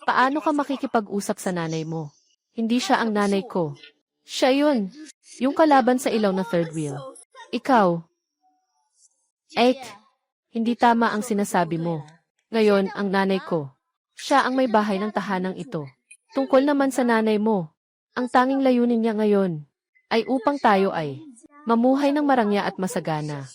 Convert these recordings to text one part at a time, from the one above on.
Paano ka makikipag-usap sa nanay mo? Hindi siya ang nanay ko. Siya yun. Yung kalaban sa ilaw na third wheel. Ikaw. Ek, hindi tama ang sinasabi mo. Ngayon, ang nanay ko. Siya ang may bahay ng tahanang ito. Tungkol naman sa nanay mo. Ang tanging layunin niya ngayon ay upang tayo ay mamuhay ng marangya at masagana.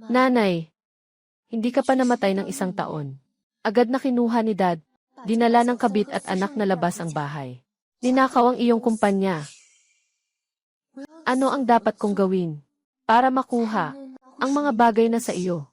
Nanay, hindi ka pa namatay ng 1 taon. Agad na kinuha ni Dad, dinala ng kabit at anak na labas ang bahay. Ninakaw ang iyong kumpanya. Ano ang dapat kong gawin para makuha ang mga bagay na sa iyo?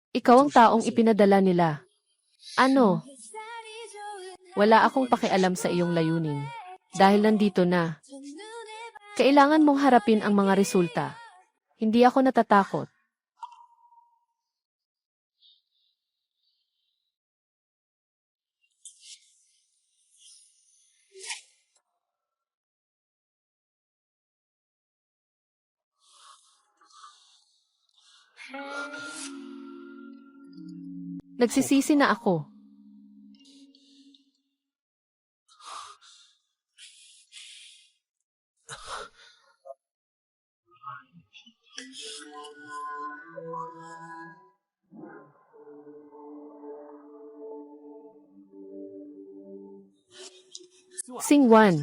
Ikaw ang taong ipinadala nila. Ano? Wala akong pakialam sa iyong layunin. Dahil nandito na. Kailangan mong harapin ang mga resulta. Hindi ako natatakot. Nagsisisi na ako. Singwan,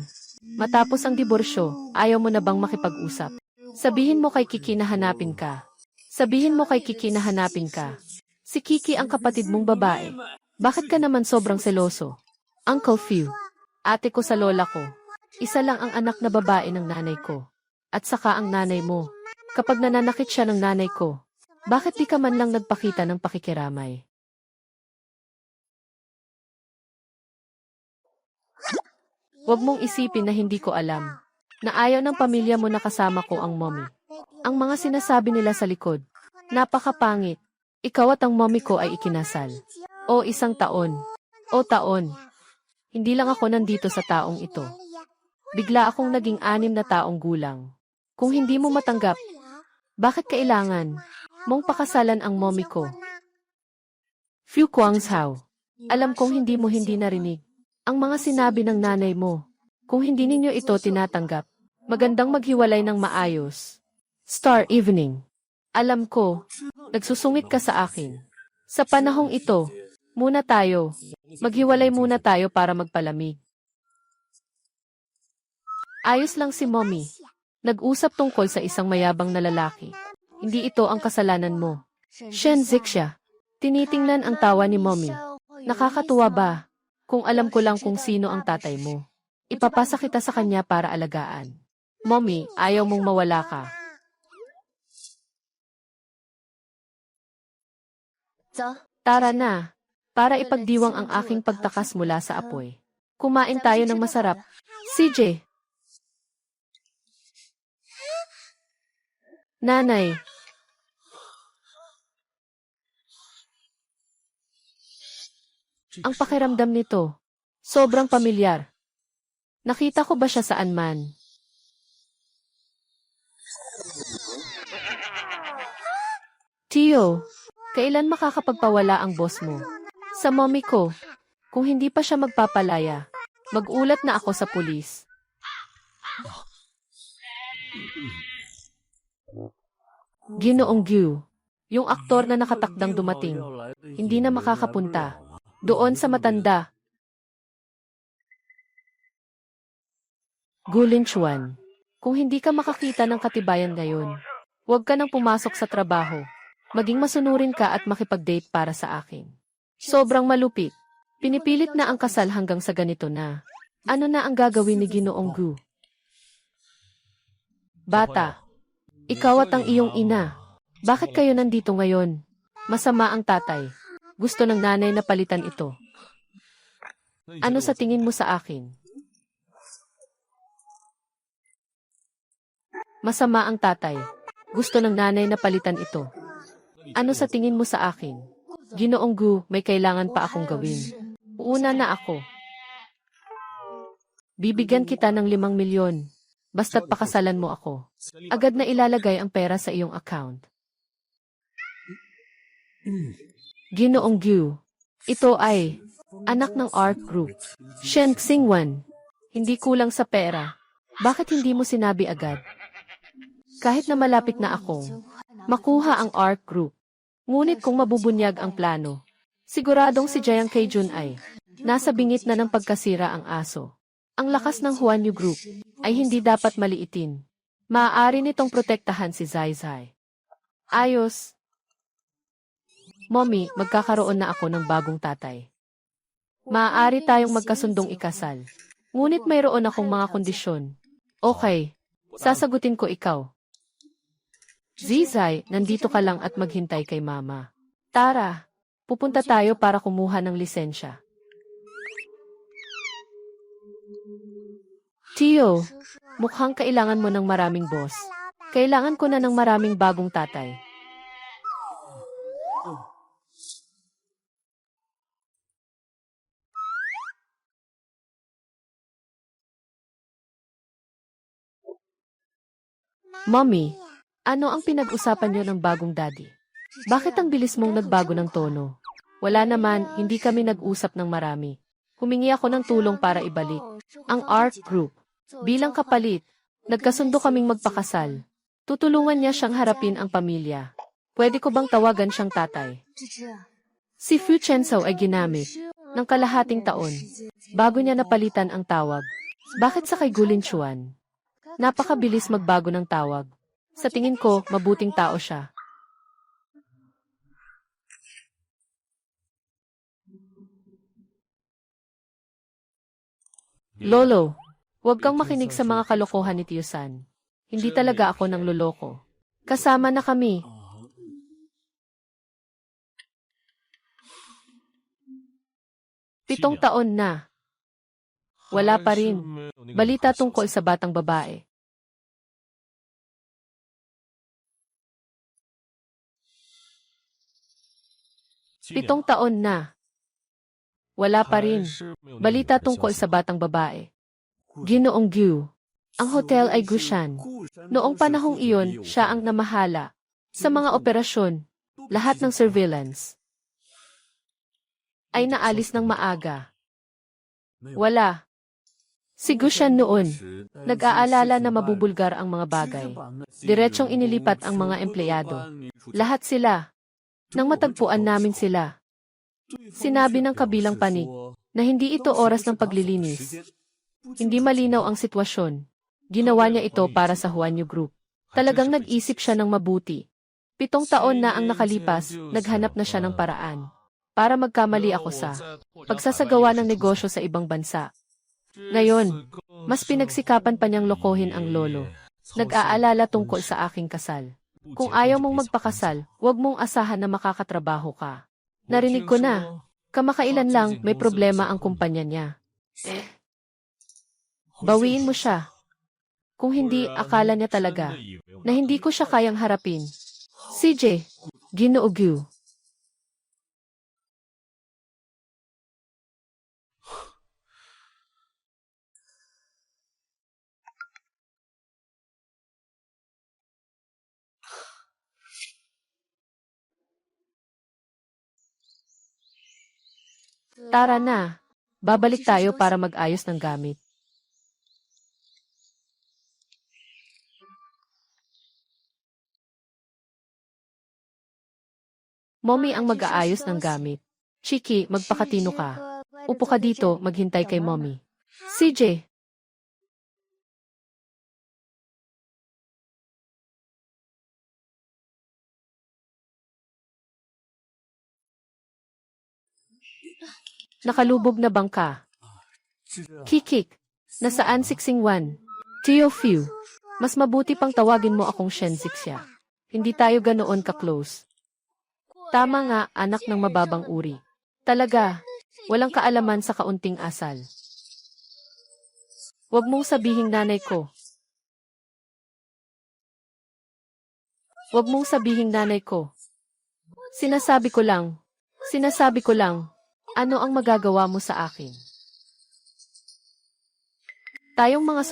matapos ang diborsyo, ayaw mo na bang makipag-usap? Sabihin mo kay Kiki na hanapin ka. Sabihin mo kay Kiki na hanapin ka. Si Kiki ang kapatid mong babae. Bakit ka naman sobrang seloso? Uncle Phil, ate ko sa lola ko. Isa lang ang anak na babae ng nanay ko. At saka ang nanay mo. Kapag nananakit siya ng nanay ko, bakit di ka man lang nagpakita ng pakikiramay? Huwag mong isipin na hindi ko alam. Na ayaw ng pamilya mo na kasama ko ang mommy. Ang mga sinasabi nila sa likod. Napakapangit. Ikaw at ang mommy ko ay ikinasal. O 1 taon. O taon. Hindi lang ako nandito sa taong ito. Bigla akong naging 6 na taong gulang. Kung hindi mo matanggap, bakit kailangan mong pakasalan ang mommy ko? Fu Guangzhou. Alam kong hindi mo hindi narinig ang mga sinabi ng nanay mo. Kung hindi ninyo ito tinatanggap, magandang maghiwalay ng maayos. Star Evening. Alam ko, nagsusungit ka sa akin. Sa panahong ito, muna tayo. Maghiwalay muna tayo para magpalamig. Ayos lang si mommy. Nag-usap tungkol sa isang mayabang na lalaki. Hindi ito ang kasalanan mo. Shen Zixia. Tinitingnan ang tawa ni mommy. Nakakatuwa ba? Kung alam ko lang kung sino ang tatay mo. Ipapasa kita sa kanya para alagaan. Mommy, ayaw mong mawala ka. Tara na. Para ipagdiwang ang aking pagtakas mula sa apoy. Kumain tayo ng masarap. CJ. Nanay. Ang pakiramdam nito. Sobrang pamilyar. Nakita ko ba siya saan man? Tio, kailan makakapagpawala ang boss mo? Sa mommy ko. Kung hindi pa siya magpapalaya, mag-ulat na ako sa pulis. Ginoong Gyu, yung aktor na nakatakdang dumating, hindi na makakapunta. Doon sa matanda. Gulin Chuan, kung hindi ka makakita ng katibayan ngayon, huwag ka nang pumasok sa trabaho. Maging masunurin ka at makipag-date para sa akin. Sobrang malupit. Pinipilit na ang kasal hanggang sa ganito na. Ano na ang gagawin ni Ginoong Gu? Bata, ikaw at ang iyong ina. Bakit kayo nandito ngayon? Masama ang tatay. Gusto ng nanay na palitan ito. Ano sa tingin mo sa akin? Masama ang tatay. Gusto ng nanay na palitan ito. Ano sa tingin mo sa akin? Ginoong Gu, may kailangan pa akong gawin. Una na ako. Bibigyan kita ng 5 milyon. Basta't pakasalan mo ako. Agad na ilalagay ang pera sa iyong account. Ginoong Gu, ito ay anak ng art group. Shen Xingwan. Hindi kulang sa pera. Bakit hindi mo sinabi agad? Kahit na malapit na akong makuha ang art group. Ngunit kung mabubunyag ang plano, siguradong si Jiang Keijun ay nasa bingit na ng pagkasira ang aso. Ang lakas ng Huanyu Group ay hindi dapat maliitin. Maaari nitong protektahan si Zai Zai. Ayos. Mommy, magkakaroon na ako ng bagong tatay. Maaari tayong magkasundong ikasal. Ngunit mayroon akong mga kondisyon. Okay, sasagutin ko ikaw. Zizai, nandito ka lang at maghintay kay mama. Tara, pupunta tayo para kumuha ng lisensya. Tio, mukhang kailangan mo ng maraming boss. Kailangan ko na ng maraming bagong tatay. Mommy, ano ang pinag-usapan niyo ng bagong daddy? Bakit ang bilis mong nagbago ng tono? Wala naman, hindi kami nag-usap ng marami. Humingi ako ng tulong para ibalik ang art group. Bilang kapalit, nagkasundo kaming magpakasal. Tutulungan niya siyang harapin ang pamilya. Pwede ko bang tawagan siyang tatay? Si Fu Chenshao ay ginamit ng kalahating taon bago niya napalitan ang tawag. Bakit sa kay Gulin Chuan? Napakabilis magbago ng tawag. Sa tingin ko, mabuting tao siya. Lolo, huwag kang makinig sa mga kalokohan ni Tio San. Hindi talaga ako nang loloko. Kasama na kami. Pitong taon na. Wala pa rin. Balita tungkol sa batang babae. Pitong taon na. Wala pa rin. Balita tungkol sa batang babae. Ginoong Gyu. Ang hotel ay Gushan. Noong panahong iyon, siya ang namahala sa mga operasyon, lahat ng surveillance ay naalis ng maaga. Wala. Si Gushan noon, nag-aalala na mabubulgar ang mga bagay. Diretsong inilipat ang mga empleyado. Lahat sila. Nang matagpuan namin sila, sinabi ng kabilang panig na hindi ito oras ng paglilinis. Hindi malinaw ang sitwasyon. Ginawa niya ito para sa Huanyu Group. Talagang nag-isip siya ng mabuti. 7 taon na ang nakalipas, naghanap na siya ng paraan para magkamali ako sa pagsasagawa ng negosyo sa ibang bansa. Ngayon, mas pinagsikapan pa niyang lokohin ang lolo. Nag-aalala tungkol sa aking kasal. Kung ayaw mong magpakasal, huwag mong asahan na makakatrabaho ka. Narinig ko na. Kamakailan lang, may problema ang kumpanya niya. Bawiin mo siya. Kung hindi, akala niya talaga na hindi ko siya kayang harapin. CJ, Ginoo Gyu. Tara na. Babalik tayo para mag-ayos ng gamit. Mommy ang mag-aayos ng gamit. Chiki, magpakatino ka. Upo ka dito, maghintay kay Mommy. CJ. Nakalubog na bangka. Kikik. Nasaan Siksingwan? Teofiu. Mas mabuti pang tawagin mo akong Shenzixia. Hindi tayo ganoon ka-close. Tama nga, anak ng mababang uri. Talaga, walang kaalaman sa kaunting asal. Huwag mong sabihing nanay ko. Huwag mong sabihing nanay ko. Sinasabi ko lang. Ano ang magagawa mo sa akin? Tayong mga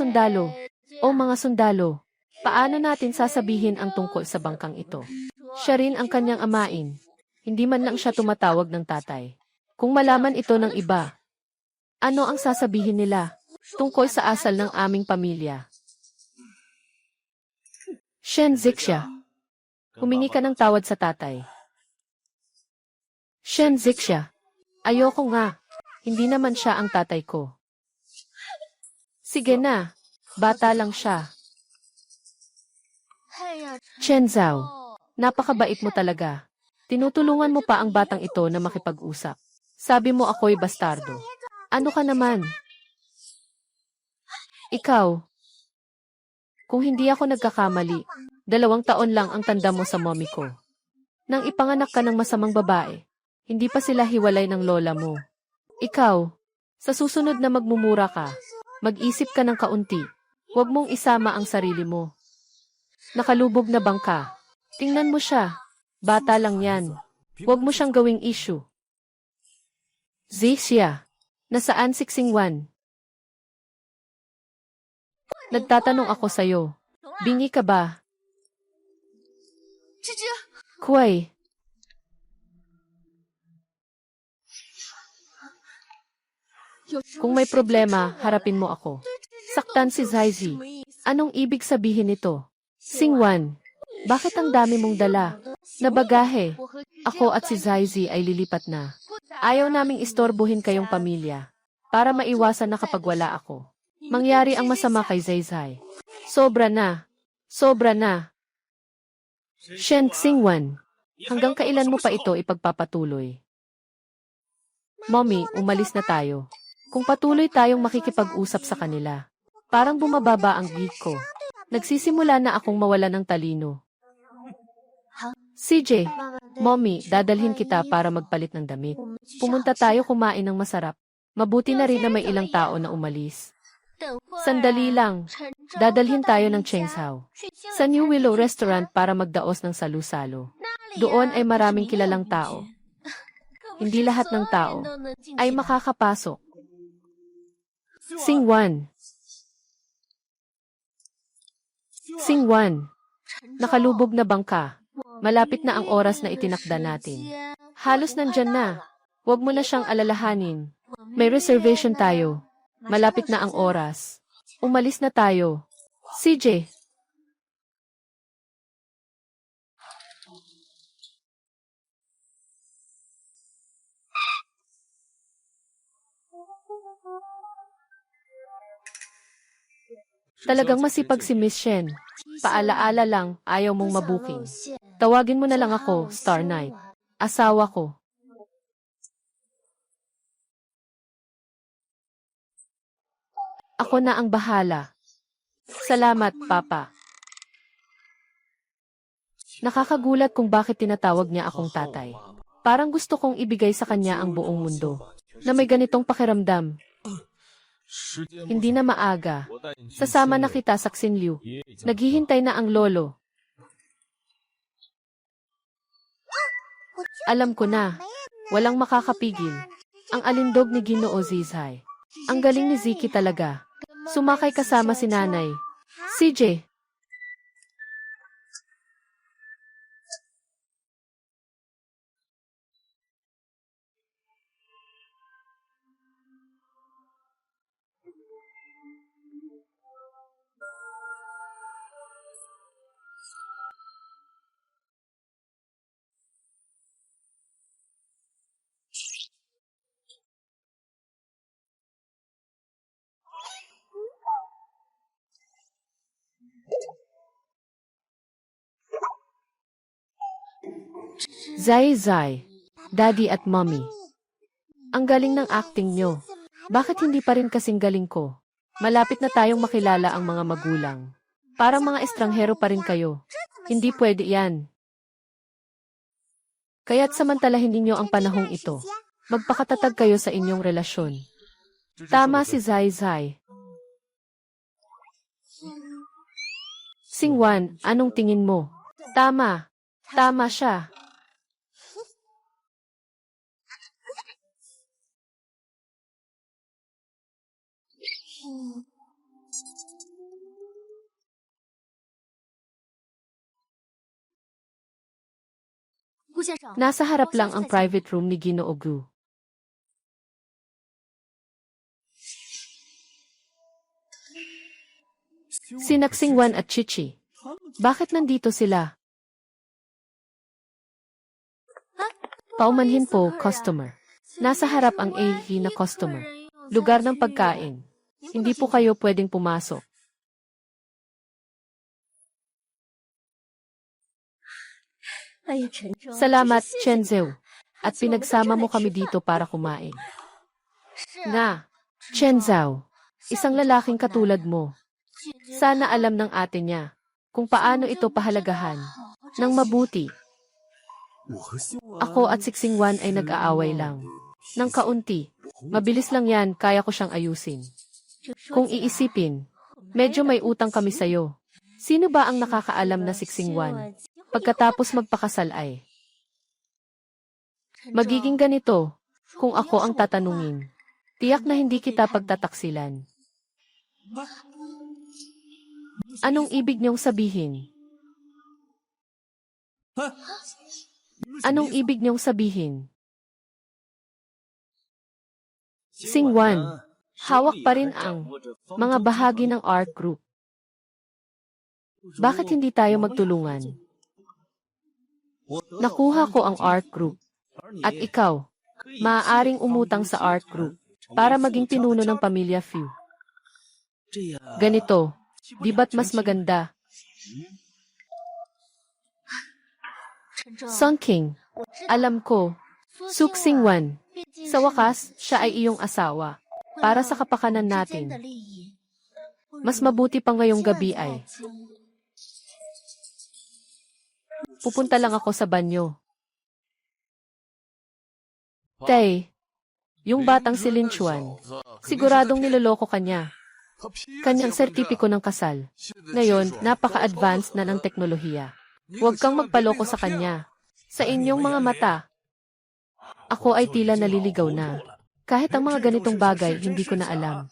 sundalo, paano natin sasabihin ang tungkol sa bangkang ito? Siya rin ang kanyang amain. Hindi man lang siya tumatawag ng tatay. Kung malaman ito ng iba, ano ang sasabihin nila tungkol sa asal ng aming pamilya? Shenzixia. Humingi ka ng tawad sa tatay. Shenzixia. Ayoko nga. Hindi naman siya ang tatay ko. Sige na. Bata lang siya. Chen Zhao. Napakabait mo talaga. Tinutulungan mo pa ang batang ito na makipag-usap. Sabi mo ako'y bastardo. Ano ka naman? Ikaw. Kung hindi ako nagkakamali, 2 taon lang ang tanda mo sa mommy ko. Nang ipanganak ka ng masamang babae, hindi pa sila hiwalay ng lola mo. Ikaw, sa susunod na magmumura ka, mag-isip ka ng kaunti. Huwag mong isama ang sarili mo. Nakalubog na bangka. Tingnan mo siya. Bata lang yan. Huwag mo siyang gawing issue. Zixia. Nasaan Siksingwan? Nagtatanong ako sa'yo. Bingi ka ba? Kuway. Kung may problema, harapin mo ako. Saktan si Zaizi. Anong ibig sabihin nito? Singwan. Bakit ang dami mong dala? Nabagahe. Ako at si Zaizi ay lilipat na. Ayaw naming istorbohin kayong pamilya. Para maiwasan na kapag wala ako. Mangyari ang masama kay Zaizai. Sobra na. Shen Xingwan. Hanggang kailan mo pa ito ipagpapatuloy? Mommy, umalis na tayo. Kung patuloy tayong makikipag-usap sa kanila, parang bumababa ang gig ko. Nagsisimula na akong mawala ng talino. CJ, Mommy, dadalhin kita para magpalit ng damit. Pumunta tayo kumain ng masarap. Mabuti na rin na may ilang tao na umalis. Sandali lang. Dadalhin tayo ng Chengzhao sa New Willow Restaurant para magdaos ng salu-salo. Doon ay maraming kilalang tao. Hindi lahat ng tao ay makakapasok. Singwan. Nakalubog na bangka. Malapit na ang oras na itinakda natin. Halos nandyan na. Huwag mo na siyang alalahanin. May reservation tayo. Malapit na ang oras. Umalis na tayo. CJ. Talagang masipag si Miss Shen. Paalaala lang, ayaw mong mabuking. Tawagin mo na lang ako, Star Knight. Asawa ko. Ako na ang bahala. Salamat, Papa. Nakakagulat kung bakit tinatawag niya akong tatay. Parang gusto kong ibigay sa kanya ang buong mundo. Na may ganitong pakiramdam. Hindi na maaga. Sasama na kita sa Xinliu. Naghihintay na ang lolo. Alam ko na. Walang makakapigil. Ang alindog ni Ginoo Zizai. Ang galing ni Ziki talaga. Sumakay kasama si nanay. CJ. Zai Zai, Daddy at Mommy. Ang galing ng acting nyo. Bakit hindi pa rin kasing galing ko? Malapit na tayong makilala ang mga magulang. Parang mga estranghero pa rin kayo. Hindi pwede yan. Kaya't samantalahin ninyo ang panahong ito. Magpakatatag kayo sa inyong relasyon. Tama si Zai Zai. Xingwan, anong tingin mo? Tama. Tama siya. Nasa harap lang ang private room ni Ginoo Gu. Sina Xingwan at Chichi. Bakit nandito sila? Paumanhin po, customer. Nasa harap ang AV na customer. Lugar ng pagkain. Hindi po kayo pwedeng pumasok. Salamat, Chen Zhou. At pinagsama mo kami dito para kumain. Nga, Chen Zhou, isang lalaking katulad mo. Sana alam ng ate niya kung paano ito pahalagahan ng mabuti. Ako at Xingwan ay nag-aaway lang. Nang kaunti. Mabilis lang yan, kaya ko siyang ayusin. Kung iisipin, medyo may utang kami sa'yo. Sino ba ang nakakaalam na Xingwan? Pagkatapos magpakasal ay magiging ganito kung ako ang tatanungin. Tiyak na hindi kita pagtataksilan. Anong ibig niyong sabihin? Anong ibig niyong sabihin? Xingwan, hawak pa rin ang mga bahagi ng art group. Bakit hindi tayo magtulungan? Nakuha ko ang art group. At ikaw, maaaring umutang sa art group para maging pinuno ng pamilya Fu. Ganito, di ba't mas maganda? Sun King, alam ko, Su Xingwan, sa wakas, siya ay iyong asawa. Para sa kapakanan natin. Mas mabuti pa ngayong gabi ay pupunta lang ako sa banyo. Tay, yung batang si Lin Chuan, siguradong niloloko kanya. Kanyang sertipiko ng kasal. Ngayon, napaka-advanced na ng teknolohiya. Huwag kang magpaloko sa kanya. Sa inyong mga mata, ako ay tila naliligaw na. Kahit ang mga ganitong bagay, hindi ko na alam.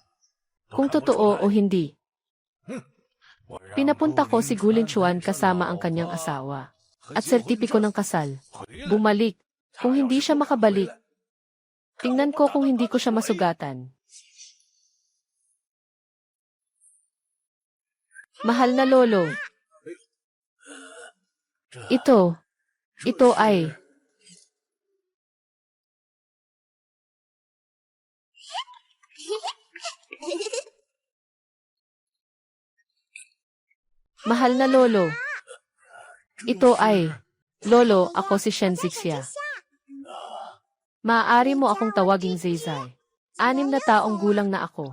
Kung totoo o hindi. Pinapunta ko si Gu Lin Chuan kasama ang kanyang asawa. At sertipiko ng kasal. Bumalik. Kung hindi siya makabalik, tingnan ko kung hindi ko siya masugatan. Mahal na lolo. Ito ay mahal na lolo. Ito ay lolo, ako si Shen Zixia. Maaari mo akong tawaging Zai. 6 na taong gulang na ako.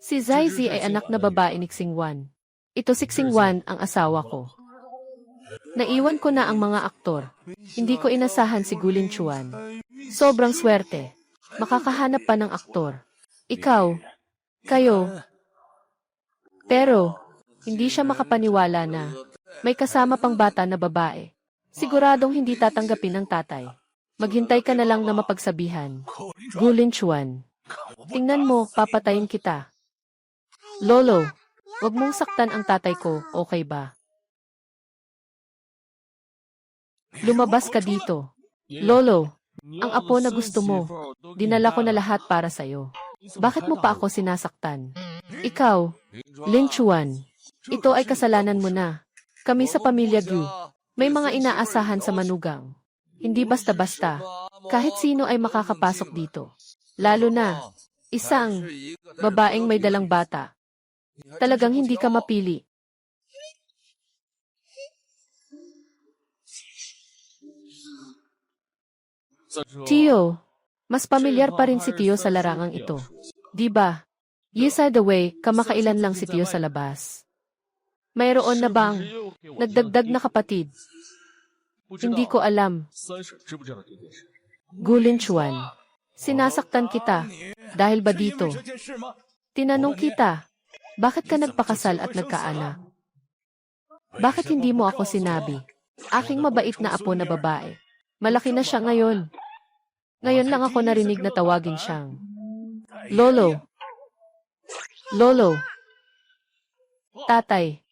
Si Zai Zi ay anak na babae ni Xingwan. Ito si Xingwan, ang asawa ko. Naiwan ko na ang mga aktor. Hindi ko inasahan si Gu Lin Chuan. Sobrang swerte. Makakahanap pa ng aktor. Ikaw, kayo. Pero, hindi siya makapaniwala na may kasama pang bata na babae. Siguradong hindi tatanggapin ng tatay. Maghintay ka na lang na mapagsabihan. Gu Lin Chuan. Tingnan mo, papatayin kita. Lolo, wag mong saktan ang tatay ko, okay ba? Lumabas ka dito. Lolo, ang apo na gusto mo, dinala ko na lahat para sa'yo. Bakit mo pa ako sinasaktan? Ikaw, Lin Chuan, ito ay kasalanan mo na. Kami sa pamilya Gu, may mga inaasahan sa manugang. Hindi basta-basta, kahit sino ay makakapasok dito. Lalo na, isang babaeng may dalang bata. Talagang hindi ka mapili. Tio, mas pamilyar pa rin si Tio sa larangang ito. Di ba? Yes, by the way, kamakailan lang si Tio sa labas. Mayroon na bang nagdagdag na kapatid? Hindi ko alam. Gulin Chuan, sinasaktan kita. Dahil ba dito? Tinanong kita, bakit ka nagpakasal at nagkaanak? Bakit hindi mo ako sinabi? Aking mabait na apo na babae. Malaki na siya ngayon. Ngayon lang ako narinig na tawagin siyang Lolo. Lolo. Tatay.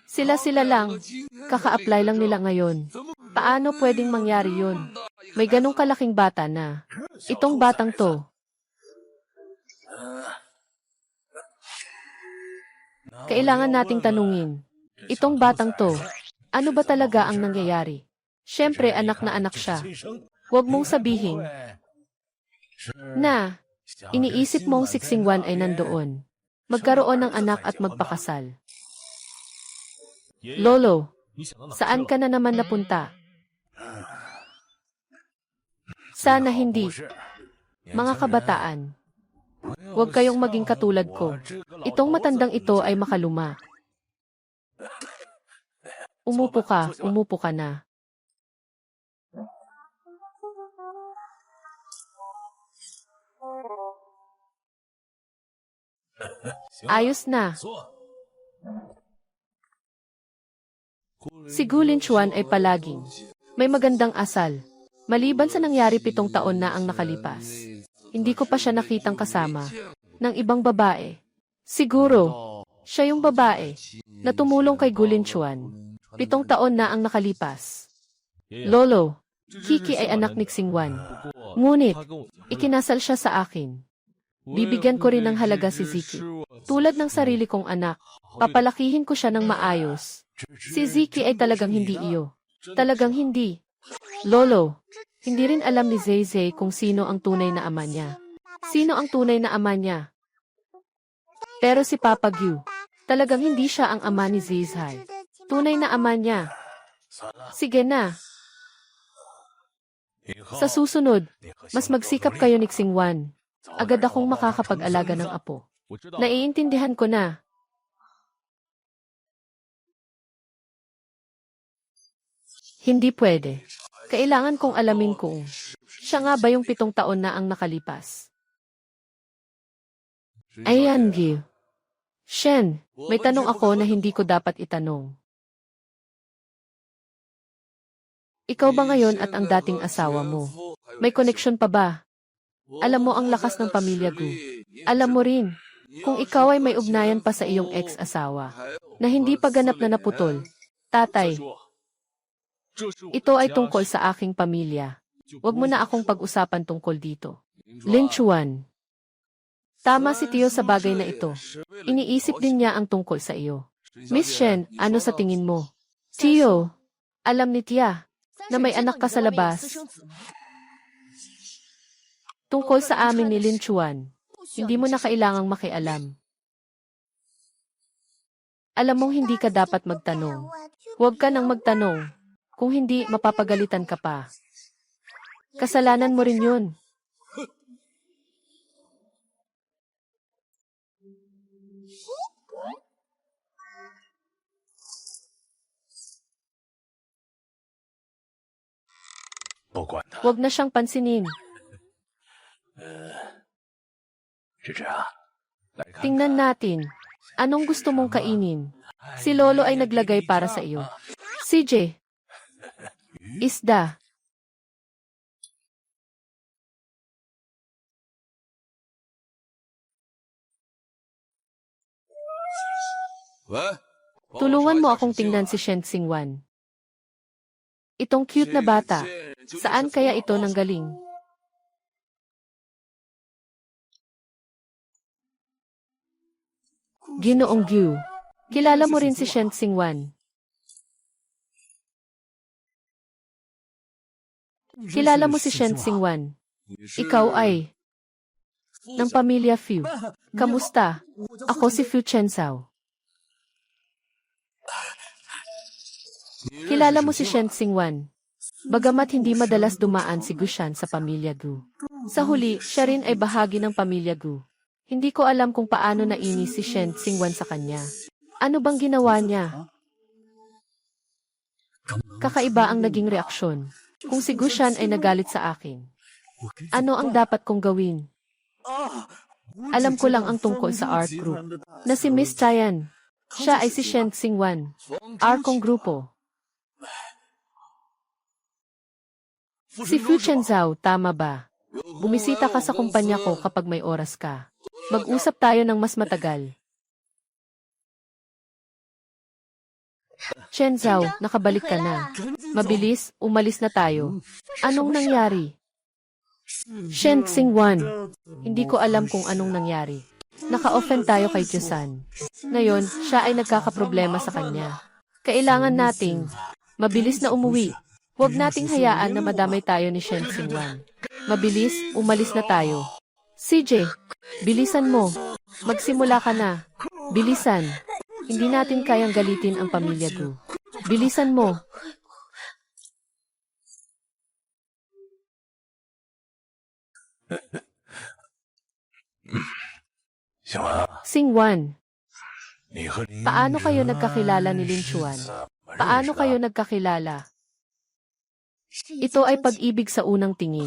Sila lang. Kaka-apply lang nila ngayon. Paano pwedeng mangyari yun? May ganong kalaking bata na. Itong batang to. Kailangan nating tanungin. Itong batang to, ano ba talaga ang nangyayari? Siyempre anak na anak siya. Huwag mong sabihin na iniisip mong Siksingwan ay nandoon. Magkaroon ng anak at magpakasal. Lolo, saan ka na naman napunta? Sana hindi. Mga kabataan, huwag kayong maging katulad ko. Itong matandang ito ay makaluma. Umupo ka na. Ayos na. Si Gulin Chuan ay palaging may magandang asal. Maliban sa nangyari 7 taon na ang nakalipas. Hindi ko pa siya nakitang kasama ng ibang babae. Siguro, siya yung babae na tumulong kay Gulin Chuan. 7 taon na ang nakalipas. Lolo, Kiki ay anak ni Xingwan. Ngunit, ikinasal siya sa akin. Bibigyan ko rin ng halaga si Ziki. Tulad ng sarili kong anak, papalakihin ko siya ng maayos. Si Ziki ay talagang hindi iyo. Talagang hindi. Lolo, hindi rin alam ni Zay kung sino ang tunay na ama niya. Sino ang tunay na ama niya? Pero si Papa Gyu, talagang hindi siya ang ama ni Zay. Tunay na ama niya. Sige na. Sa susunod, mas magsikap kayo ni Xingwan. Agad akong makakapag-alaga ng apo. Naiintindihan ko na. Hindi pwede. Kailangan kong alamin kung siya nga ba yung 7 taon na ang nakalipas. Ayan, Gil. Shen, may tanong ako na hindi ko dapat itanong. Ikaw ba ngayon at ang dating asawa mo? May koneksyon pa ba? Alam mo ang lakas ng pamilya Gu. Alam mo rin, kung ikaw ay may ugnayan pa sa iyong ex-asawa, na hindi pa ganap na naputol. Tatay, ito ay tungkol sa aking pamilya. Huwag mo na akong pag-usapan tungkol dito. Lin Chuan. Tama si Tio sa bagay na ito. Iniisip din niya ang tungkol sa iyo. Miss Shen, ano sa tingin mo? Tio, alam ni Tia na may anak ka sa labas. Tungkol sa amin ni Lin Chuan, hindi mo na kailangang makialam. Alam mong hindi ka dapat magtanong. Huwag ka nang magtanong. Kung hindi, mapapagalitan ka pa. Kasalanan mo rin yun. Huwag na siyang pansinin. Tingnan natin. Anong gusto mong kainin? Si Lolo ay naglagay para sa iyo. CJ. Isda. Tulungan mo akong tingnan si Shen Xingwan. Itong cute na bata. Saan kaya ito nanggaling? Ginoong Gyu. Kilala mo rin si Shen Xingwan. Kilala mo si Shen Xingwan. Ikaw ay ng pamilya Fu. Kamusta? Ako si Fu Chenzhao. Kilala mo si Shen Xingwan. Bagamat hindi madalas dumaan si Gushan sa pamilya Gu. Sa huli, siya rin ay bahagi ng pamilya Gu. Hindi ko alam kung paano nainis si Shen Xingwan sa kanya. Ano bang ginawa niya? Kakaiba ang naging reaksyon. Kung si Gushan ay nagalit sa akin, ano ang dapat kong gawin? Alam ko lang ang tungkol sa art group, na si Miss Chayan. Siya ay si Shen Xingwan. Art kong grupo. Si Fu Chenzhao, tama ba? Bumisita ka sa kumpanya ko kapag may oras ka. Mag-usap tayo ng mas matagal. Chenzhao, nakabalik ka na. Mabilis, umalis na tayo. Anong nangyari? Shen Xingwan. Hindi ko alam kung anong nangyari. Naka-offend tayo kay Jusan. Ngayon, siya ay nagkakaproblema sa kanya. Kailangan nating mabilis na umuwi. Huwag nating hayaan na madamay tayo ni Shen Xingwan. Mabilis, umalis na tayo. CJ, bilisan mo. Magsimula ka na. Bilisan. Hindi natin kayang galitin ang pamilya Gu. Bilisan mo. Xingwan. Paano kayo nagkakilala ni Lin Chuan? Paano kayo nagkakilala? Ito ay pag-ibig sa unang tingin.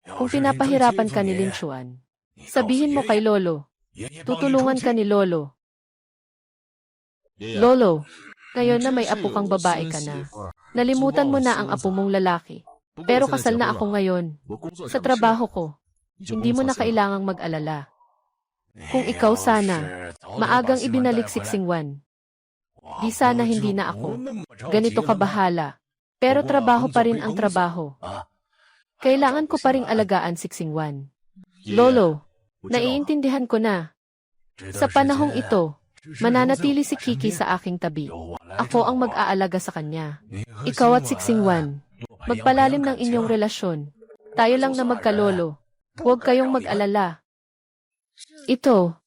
Kung pinapahirapan ka ni Lin Chuan, sabihin mo kay Lolo. Tutulungan ka ni Lolo. Lolo, ngayon na may apo kang babae ka na. Nalimutan mo na ang apo mong lalaki. Pero kasal na ako ngayon. Sa trabaho ko, hindi mo na kailangang mag-alala. Kung ikaw sana, maagang ibinalik si Xingwan. Di sana hindi na ako. Ganito ka bahala. Pero trabaho pa rin ang trabaho. Kailangan ko pa ring alagaan si Xingwan. Lolo, naiintindihan ko na. Sa panahong ito, mananatili si Kiki sa aking tabi. Ako ang mag-aalaga sa kanya. Ikaw at si Xingwan, magpalalim ng inyong relasyon. Tayo lang na magkalolo. Huwag kayong mag-alala. Ito.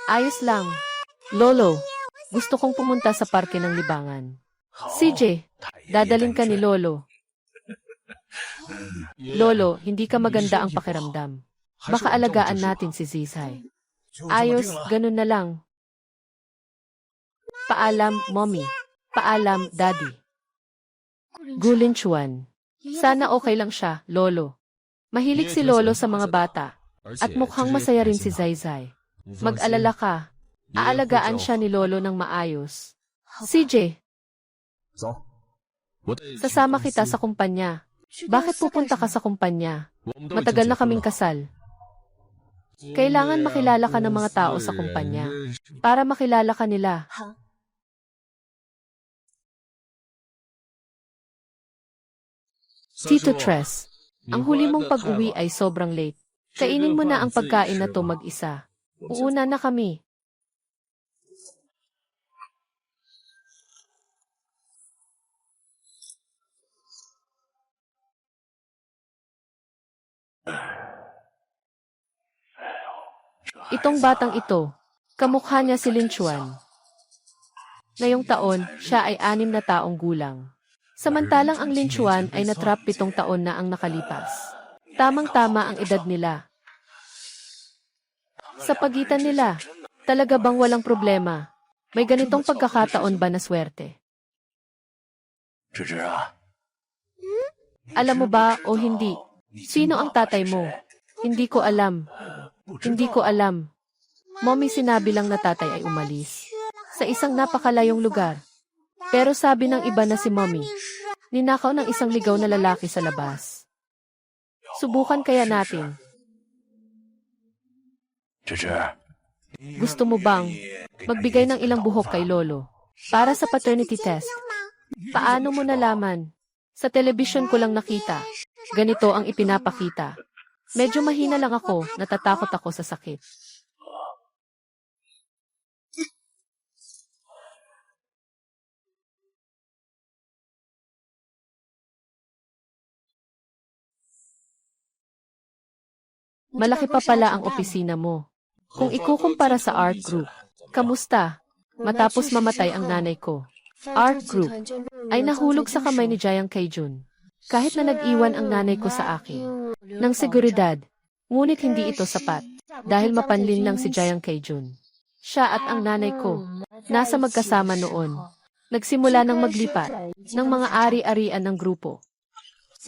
Ayos lang. Lolo, gusto kong pumunta sa parke ng libangan. CJ, dadalhin ka ni Lolo. Lolo, hindi ka maganda ang pakiramdam. Baka alagaan natin si Zizai. Ayos, ganun na lang. Paalam, Mommy. Paalam, Daddy. Gulin Chuan. Sana okay lang siya, Lolo. Mahilig si Lolo sa mga bata. At mukhang masaya rin si Zizai. Mag-alala ka. Aalagaan siya ni Lolo ng maayos. CJ, sasama kita sa kumpanya. Bakit pupunta ka sa kumpanya? Matagal na kaming kasal. Kailangan makilala ka ng mga tao sa kumpanya. Para makilala ka nila. Tito Tres, ang huli mong pag-uwi ay sobrang late. Kainin mo na ang pagkain na to mag-isa. Uuna na kami. Itong batang ito, kamukha niya si Lin Chuan. Ngayong taon, siya ay 6 na taong gulang. Samantalang ang Lin Chuan ay natrap 7 taon na ang nakalipas. Tamang-tama ang edad nila. Sa pagitan nila, talaga bang walang problema? May ganitong pagkakataon ba na swerte? Alam mo ba o hindi? Sino ang tatay mo? Hindi ko alam. Hindi ko alam. Mommy, sinabi lang na tatay ay umalis sa isang napakalayong lugar. Pero sabi ng iba na si Mommy, ninakaw ng isang ligaw na lalaki sa labas. Subukan kaya natin. Gusto mo bang magbigay ng ilang buhok kay Lolo para sa paternity test? Paano mo nalaman? Sa telebisyon ko lang nakita. Ganito ang ipinapakita. Medyo mahina lang ako, natatakot ako sa sakit. Malaki pa pala ang opisina mo. Kung ikukumpara sa art group, Kamusta? Matapos mamatay ang nanay ko, Art Group ay nahulog sa kamay ni Jiang Kaijun. Kahit na nag-iwan ang nanay ko sa akin ng seguridad, ngunit hindi ito sapat dahil mapanlin lang si Jiang Kaijun. Siya at ang nanay ko, nasa magkasama noon. Nagsimula ng maglipat ng mga ari-arian ng grupo.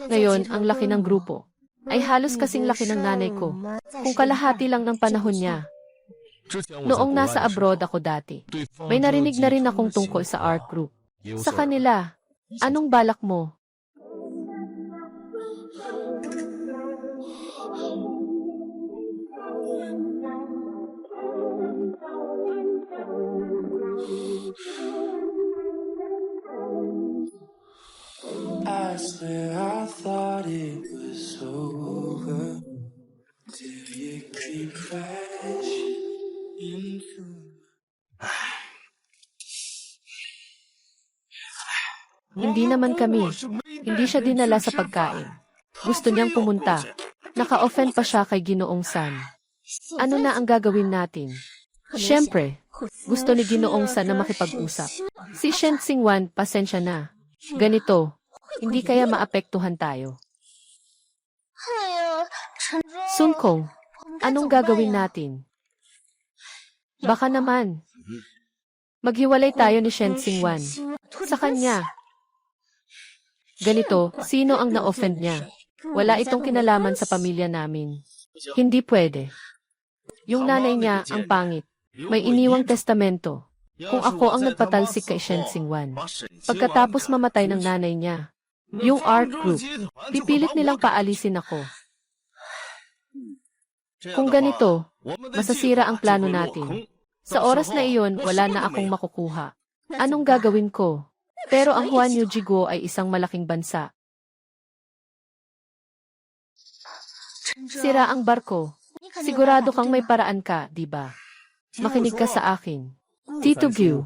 Ngayon, ang laki ng grupo ay halos kasing laki ng nanay ko, kung kalahati lang ng panahon niya. Noong nasa abroad ako dati, may narinig na rin akong tungkol sa Art Group. Sa kanila, anong balak mo? I swear I thought it was over till you keep crashing into. Hindi naman kami. Hindi siya dinala sa pagkain. Gusto niyang pumunta. Naka-offend pa siya kay Ginoong San. Ano na ang gagawin natin? Siyempre, gusto ni Ginoong San na makipag-usap. Si Shen Xingwan, pasensya na. Ganito, hindi kaya maapektuhan tayo. Sun Kong, anong gagawin natin? Baka naman. Maghiwalay tayo ni Shen Xingwan. Sa kanya. Ganito, sino ang na-offend niya? Wala itong kinalaman sa pamilya namin. Hindi pwede. Yung nanay niya ang pangit. May iniwang testamento. Kung ako ang nagpatalsik kay Shen Xingwan, pagkatapos mamatay ng nanay niya, yung Art Group, pipilit nilang paalisin ako. Kung ganito, masasira ang plano natin. Sa oras na iyon, wala na akong makukuha. Anong gagawin ko? Pero ang Huan Yujigo ay isang malaking bansa. Sira ang barko. Sigurado kang may paraan ka, di ba? Makinig ka sa akin. Tito Gyu,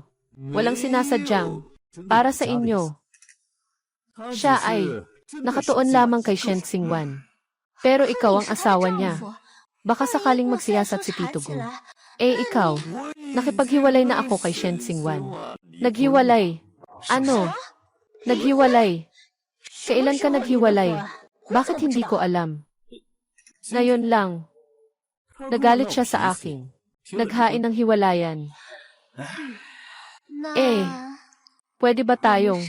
walang sinasadyang. Para sa inyo. Siya ay nakatuon lamang kay Shen Xingwan. Pero ikaw ang asawa niya. Baka sakaling magsiyasat si Tito Gyu. Eh ikaw, nakipaghiwalay na ako kay Shen Xingwan. Naghiwalay. Ano? Naghiwalay. Kailan ka naghiwalay? Bakit hindi ko alam? Ngayon lang. Nagalit siya sa akin. Naghain ng hiwalayan. Eh, pwede ba tayong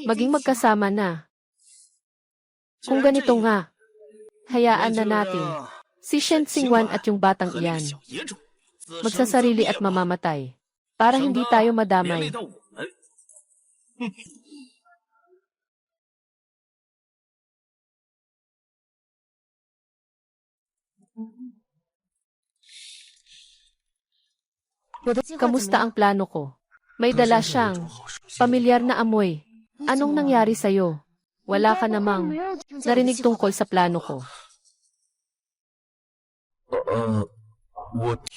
maging magkasama na? Kung ganito nga, hayaan na natin. Si Shen Xingwan at yung batang iyan, magsasarili at mamamatay, para hindi tayo madamay. Kamusta ang plano ko? May dala siyang pamilyar na amoy. Anong nangyari sa'yo? Wala ka namang narinig tungkol sa plano ko.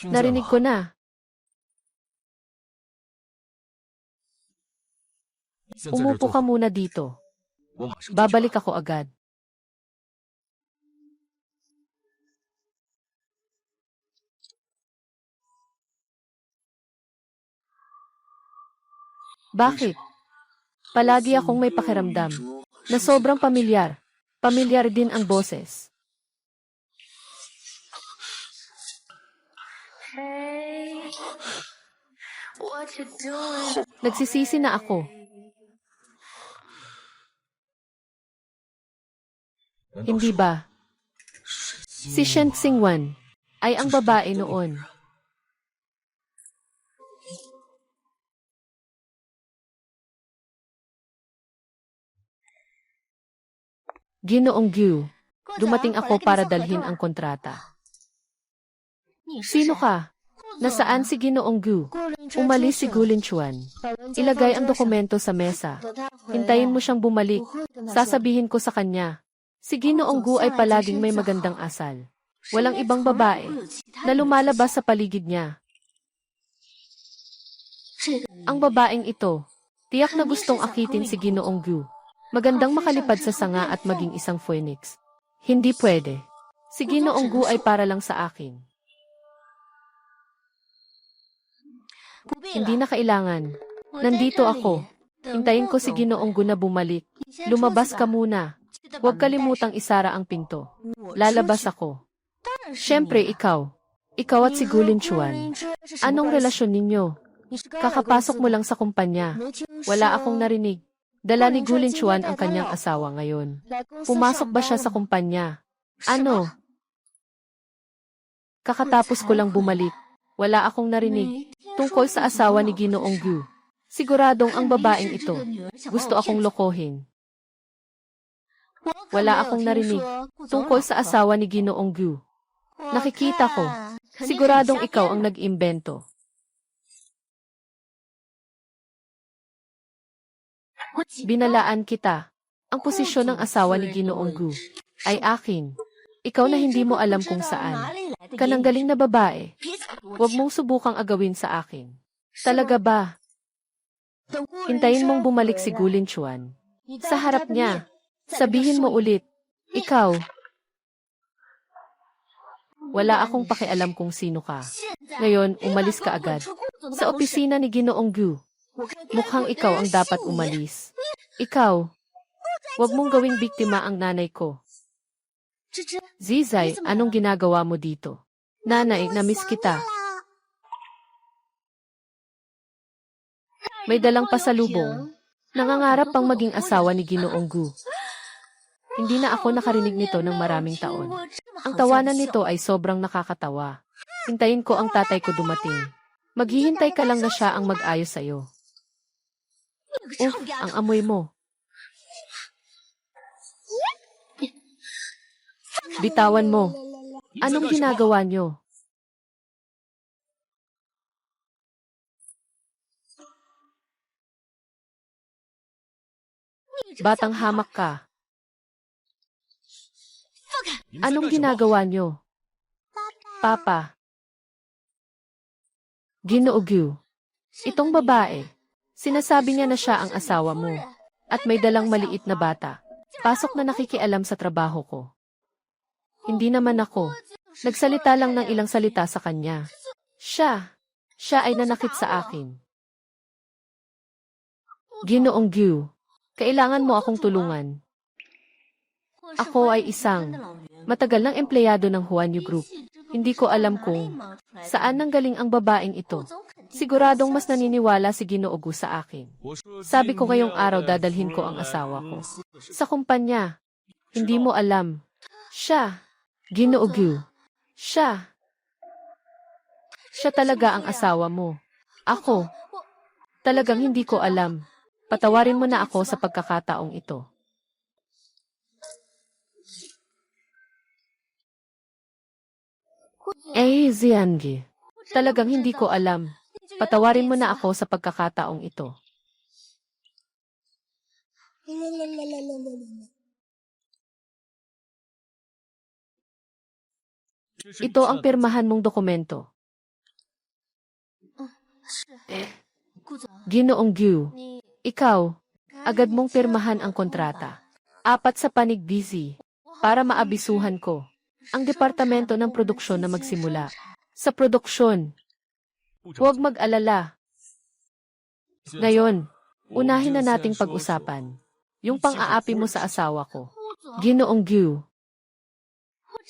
Narinig ko na. Umupo ka muna dito. Babalik ako agad. Bakit? Palagi akong may pakiramdam na sobrang pamilyar. Pamilyar din ang boses. Nagsisisi na ako. Hindi ba? Si Shen Xingwan ay ang babae noon. Ginoong Gyu, dumating ako para dalhin ang kontrata. Sino ka? Nasaan si Ginoong Gyu? Umalis si Gulin Chuan. Ilagay ang dokumento sa mesa. Hintayin mo siyang bumalik. Sasabihin ko sa kanya. Si Ginoong Gyu ay palaging may magandang asal. Walang ibang babae na lumalabas sa paligid niya. Ang babaeng ito, tiyak na gustong akitin si Ginoong Gyu. Magandang makalipad sa sanga at maging isang phoenix. Hindi pwede. Si Ginoong Gyu ay para lang sa akin. Hindi na kailangan. Nandito ako. Hintayin ko si Ginoong Gu na bumalik. Lumabas ka muna. Huwag kalimutang isara ang pinto. Lalabas ako. Siyempre, ikaw. Ikaw at si Gulin Chuan. Anong relasyon ninyo? Kakapasok mo lang sa kumpanya. Wala akong narinig. Dala ni Gulin Chuan ang kanyang asawa ngayon. Pumasok ba siya sa kumpanya? Ano? Kakatapos ko lang bumalik. Wala akong narinig. Tungkol sa asawa ni Ginoong Gu. Siguradong ang babaeng ito. Gusto akong lokohin. Wala akong narinig. Tungkol sa asawa ni Ginoong Gu. Nakikita ko. Siguradong ikaw ang nag-imbento. Binalaan kita. Ang posisyon ng asawa ni Ginoong Gu ay akin. Ikaw na hindi mo alam kung saan. Kananggaling na babae. Huwag mong subukang agawin sa akin. Talaga ba? Hintayin mong bumalik si Gulin Chuan. Sa harap niya. Sabihin mo ulit. Ikaw. Wala akong pakialam kung sino ka. Ngayon, umalis ka agad. Sa opisina ni Ginoong Gu. Mukhang ikaw ang dapat umalis. Ikaw. Huwag mong gawing biktima ang nanay ko. Zizay, anong ginagawa mo dito? Nanay, namiss kita. May dalang pasalubong. Nangangarap pang maging asawa ni Ginoong Gu. Hindi na ako nakarinig nito ng maraming taon. Ang tawanan nito ay sobrang nakakatawa. Hintayin ko ang tatay ko dumating. Maghihintay ka lang na siya ang mag-ayos sa'yo. Ang amoy mo. Bitawan mo. Anong ginagawa niyo? Batang hamak ka. Anong ginagawa niyo? Papa. Ginoo Gu. Itong babae. Sinasabi niya na siya ang asawa mo. At may dalang maliit na bata. Pasok na nakikialam sa trabaho ko. Hindi naman ako. Nagsalita lang ng ilang salita sa kanya. Siya ay nanakit sa akin. Ginoong Gu. Kailangan mo akong tulungan. Ako ay isang matagal ng empleyado ng Huanyu Group. Hindi ko alam kung saan nanggaling ang babaeng ito. Siguradong mas naniniwala si Ginoo Gu sa akin. Sabi ko ngayong araw dadalhin ko ang asawa ko sa kumpanya. Hindi mo alam. Siya. Ginoo Gu. Siya talaga ang asawa mo. Ako. Talagang hindi ko alam. Patawarin mo na ako sa pagkakataong ito. Ziangi. Talagang hindi ko alam. Patawarin mo na ako sa pagkakataong ito. Ito ang pirmahan mong dokumento. Ginoong Gu. Ikaw, agad mong pirmahan ang kontrata. 4 sa panig busy. Para maabisuhan ko ang departamento ng produksyon na magsimula. Sa produksyon. Huwag mag-alala. Ngayon, unahin na nating pag-usapan. Yung pang-aapi mo sa asawa ko. Ginoong Gu.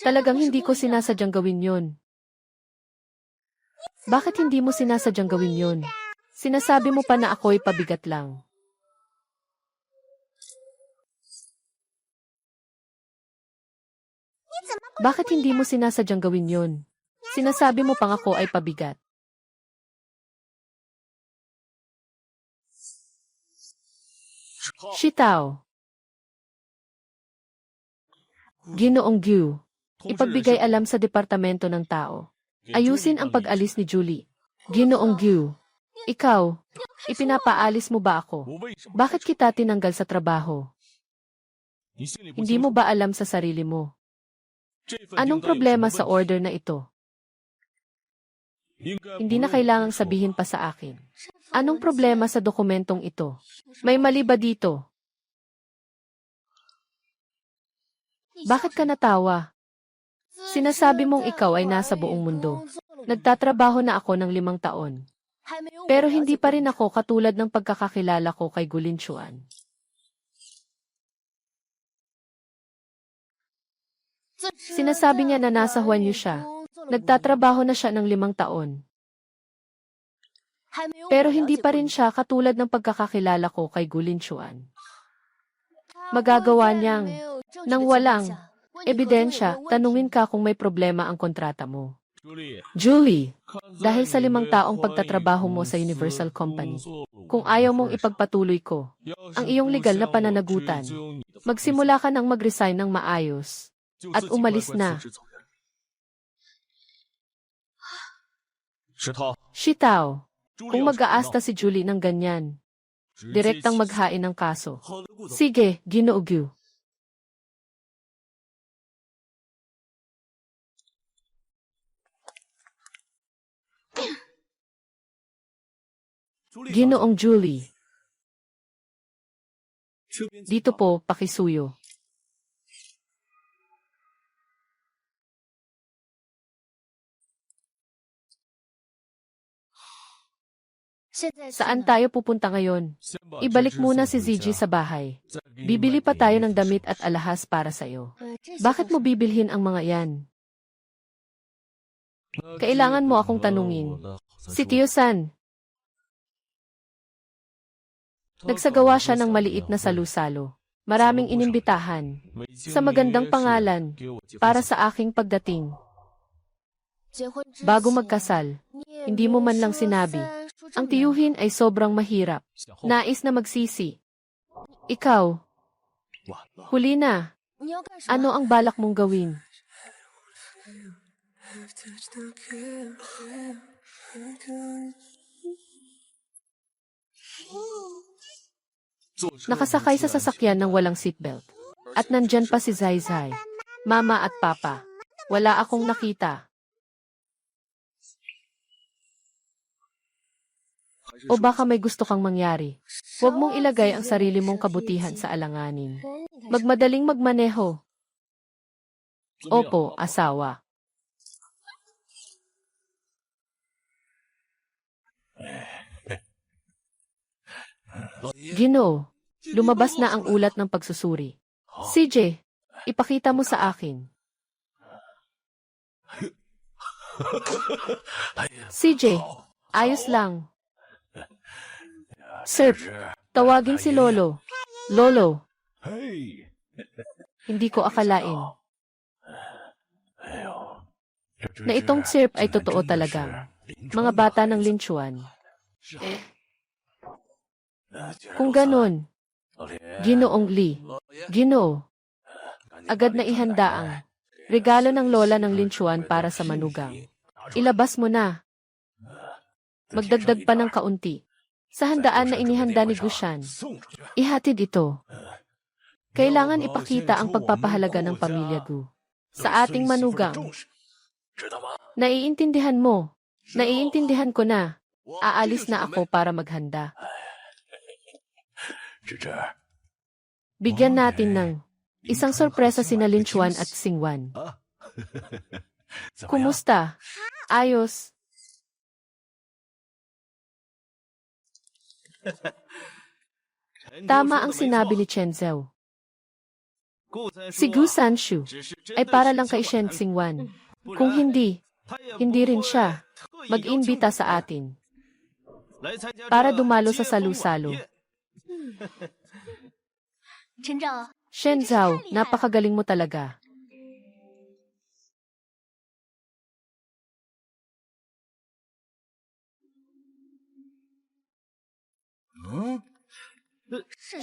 Talagang hindi ko sinasadyang gawin yon. Bakit hindi mo sinasadyang gawin yon? Sinasabi mo pa na ako'y pabigat lang. Bakit hindi mo sinasadyang gawin yon? Sinasabi mo pang ako ay pabigat. Shitao. Ginoong Gu. Ipagbigay alam sa departamento ng tao. Ayusin ang pag-alis ni Julie. Ginoong Gu. Ikaw, ipinapaalis mo ba ako? Bakit kita tinanggal sa trabaho? Hindi mo ba alam sa sarili mo? Anong problema sa order na ito? Hindi na kailangang sabihin pa sa akin. Anong problema sa dokumentong ito? May mali ba dito? Bakit ka natawa? Sinasabi mong ikaw ay nasa buong mundo. Nagtatrabaho na ako ng 5 taon. Pero hindi pa rin ako katulad ng pagkakakilala ko kay Gulinchuan. Sinasabi niya na nasa Huanyu siya. Nagtatrabaho na siya ng 5 taon. Pero hindi pa rin siya katulad ng pagkakakilala ko kay Gulinchuan. Magagawa niyang, nang walang ebidensya, tanungin ka kung may problema ang kontrata mo. Julie, dahil sa 5 taong pagtatrabaho mo sa Universal Company, kung ayaw mong ipagpatuloy ko ang iyong legal na pananagutan, magsimula ka nang mag-resign ng maayos at umalis na. Shitao, kung mag-aasta si Julie ng ganyan, direktang maghain ng kaso. Sige, Ginoo Gu. Ginoong Julie. Dito po, pakisuyo. Saan tayo pupunta ngayon? Ibalik muna si Ziji sa bahay. Bibili pa tayo ng damit at alahas para sa'yo. Bakit mo bibilhin ang mga yan? Kailangan mo akong tanungin. Si Tio-san. Nagsagawa siya ng maliit na salu-salo. Maraming inimbitahan. Sa magandang pangalan. Para sa aking pagdating. Bago magkasal, hindi mo man lang sinabi. Ang tiyuhin ay sobrang mahirap. Nais na magsisi. Ikaw. Huli na. Ano ang balak mong gawin? Nakasakay sa sasakyan ng walang seatbelt. At nandyan pa si Zai Zai. Mama at Papa. Wala akong nakita. O baka may gusto kang mangyari. Huwag mong ilagay ang sarili mong kabutihan sa alanganin. Magmadaling magmaneho. Opo, asawa. Ginoo, lumabas na ang ulat ng pagsusuri. CJ, ipakita mo sa akin. CJ, ayos lang. Sir, tawagin si Lolo. Lolo. Hindi ko akalain na itong sirp ay totoo talaga. Mga bata ng Linchuan. Kung ganon, Ginoong Li, Ginoo, agad na ihanda ang regalo ng lola ng Linchuan para sa manugang. Ilabas mo na. Magdagdag pa ng kaunti. Sa handaan na inihanda ni Gushan, ihatid ito. Kailangan ipakita ang pagpapahalaga ng pamilya Gu sa ating manugang. Naiintindihan mo. Naiintindihan ko na. Aalis na ako para maghanda. Bigyan natin ng isang sorpresa sina Linchuan at Xingwan. Kumusta? Ayos. Tama ang sinabi ni Chen Zhao. Si Gu Sanshu ay para lang kay Shen Xingwan. Kung hindi, hindi rin siya mag-imbita sa atin para dumalo sa salu-salo. Shen Zhao, napakagaling mo talaga.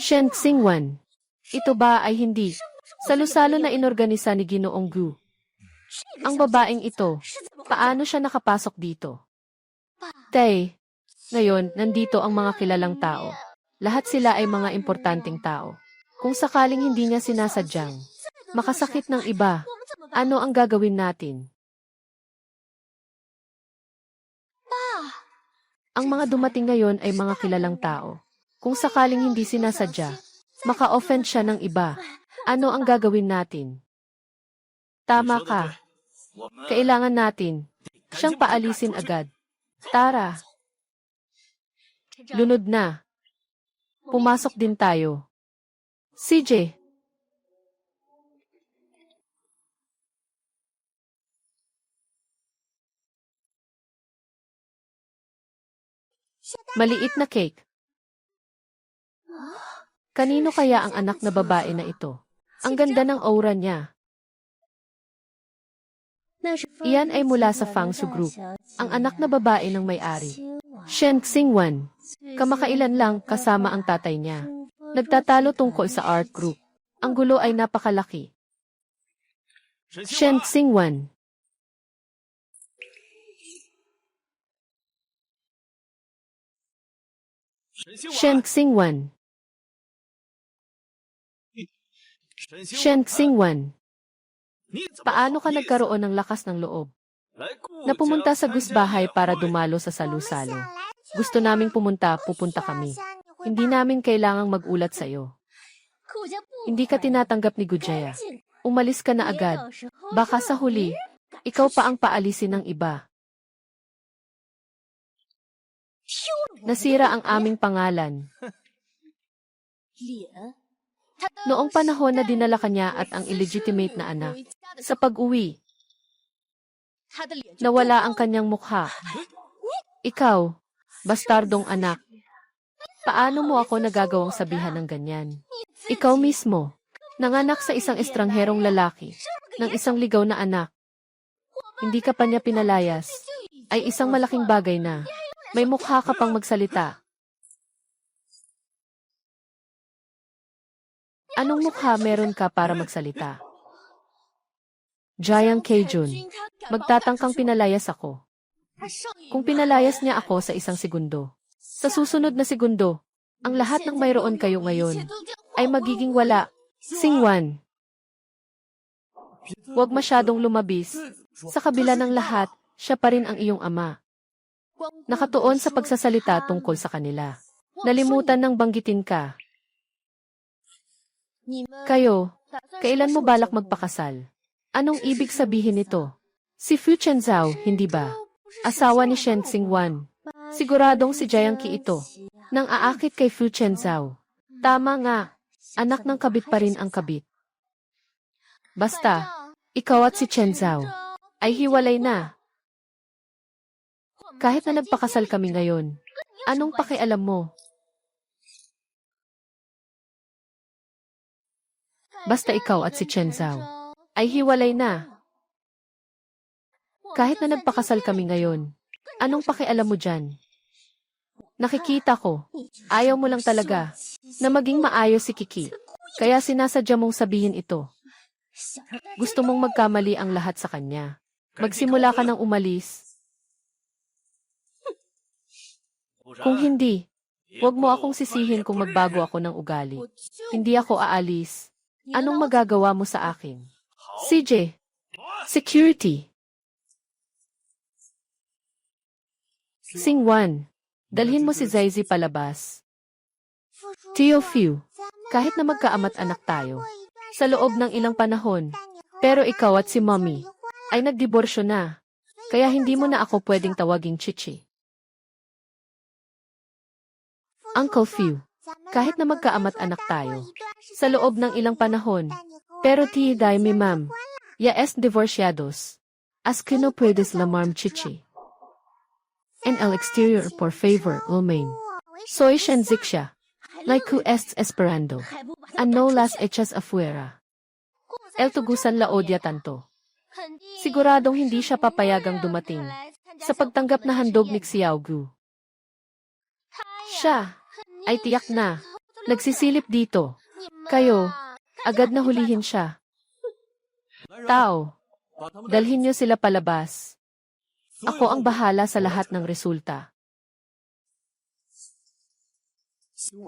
Shen Xingwan, ito ba ay hindi salu-salo na inorganisa ni Ginoong Gu? Ang babaeng ito, paano siya nakapasok dito? Tay, ngayon, nandito ang mga kilalang tao. Lahat sila ay mga importanteng tao. Kung sakaling hindi niya sinasadyang makasakit ng iba, ano ang gagawin natin? Ang mga dumating ngayon ay mga kilalang tao. Kung sakaling hindi sinasadya, maka-offend siya ng iba, ano ang gagawin natin? Tama ka. Kailangan natin siyang paalisin agad. Tara. Lunod na. Pumasok din tayo. CJ, maliit na cake. Kanino kaya ang anak na babae na ito? Ang ganda ng aura niya. Iyan ay mula sa Fangsu Group, ang anak na babae ng may-ari. Shen Xingwan. Kamakailan lang kasama ang tatay niya. Nagtatalo tungkol sa art group. Ang gulo ay napakalaki. Shen Xingwan. Shen Xingwan. Shen Xingwan. Paano ka nagkaroon ng lakas ng loob na pumunta sa gusbahay para dumalo sa salu-salo? Gusto naming pupunta kami. Hindi namin kailangang magulat sa'yo. Hindi ka tinatanggap ni Gujaya. Umalis ka na agad. Baka sa huli, ikaw pa ang paalisin ng iba. Nasira ang aming pangalan. Noong panahon na dinala kanya at ang illegitimate na anak, sa pag-uwi, nawala ang kanyang mukha. Ikaw, bastardong anak. Paano mo ako nagagawang sabihan ng ganyan? Ikaw mismo, nanganak sa isang estrangherong lalaki, ng isang ligaw na anak. Hindi ka pa niya pinalayas, ay isang malaking bagay na. May mukha ka pang magsalita. Anong mukha meron ka para magsalita? Jiang Keijun, magtatangkang pinalayas ako. Kung pinalayas niya ako sa isang segundo, sa susunod na segundo, ang lahat ng mayroon kayo ngayon ay magiging wala. Xingwan. Huwag masyadong lumabis. Sa kabila ng lahat, siya pa rin ang iyong ama. Nakatuon sa pagsasalita tungkol sa kanila. Nalimutan ng banggitin ka. Kayo, kailan mo balak magpakasal? Anong ibig sabihin nito? Si Fu Chenzhao, hindi ba? Asawa ni Shen Xingwan. Siguradong si Jiang Qi ito. Nang aakit kay Fu Chenzhao. Tama nga, anak ng kabit pa rin ang kabit. Basta, ikaw at si Chenzhao ay hiwalay na. Kahit na nagpakasal kami ngayon, anong pakialam mo? Basta ikaw at si Chenzhao ay hiwalay na. Kahit na nagpakasal kami ngayon, anong pakialam mo dyan? Nakikita ko, ayaw mo lang talaga na maging maayos si Kiki. Kaya sinasadya mong sabihin ito. Gusto mong magkamali ang lahat sa kanya. Magsimula ka ng umalis. Kung hindi, huwag mo akong sisihin kung magbago ako ng ugali. Hindi ako aalis. Anong magagawa mo sa akin? CJ, security. Xingwan, dalhin mo si Zaizi palabas. Tio Fiu, kahit na magkaama't anak tayo, sa loob ng ilang panahon, pero ikaw at si Mommy ay nagdiborsyo na, kaya hindi mo na ako pwedeng tawaging Chichi. Uncle Fiu, kahit na magkaama't anak tayo, sa loob ng ilang panahon, pero tiday mi ma'am, ya es divorciados, as que no puedes lamar Chichi. En el exterior por favor, Ulmain. Soy Shenziksha. Like who est esperando. And no las echas afuera. El tugusan la odia tanto. Siguradong hindi siya papayagang dumating sa pagtanggap na handog ni Xiao Gu. Siya ay tiyak na nagsisilip dito. Kayo, agad na hulihin siya. Tao, dalhin niyo sila palabas. Ako ang bahala sa lahat ng resulta.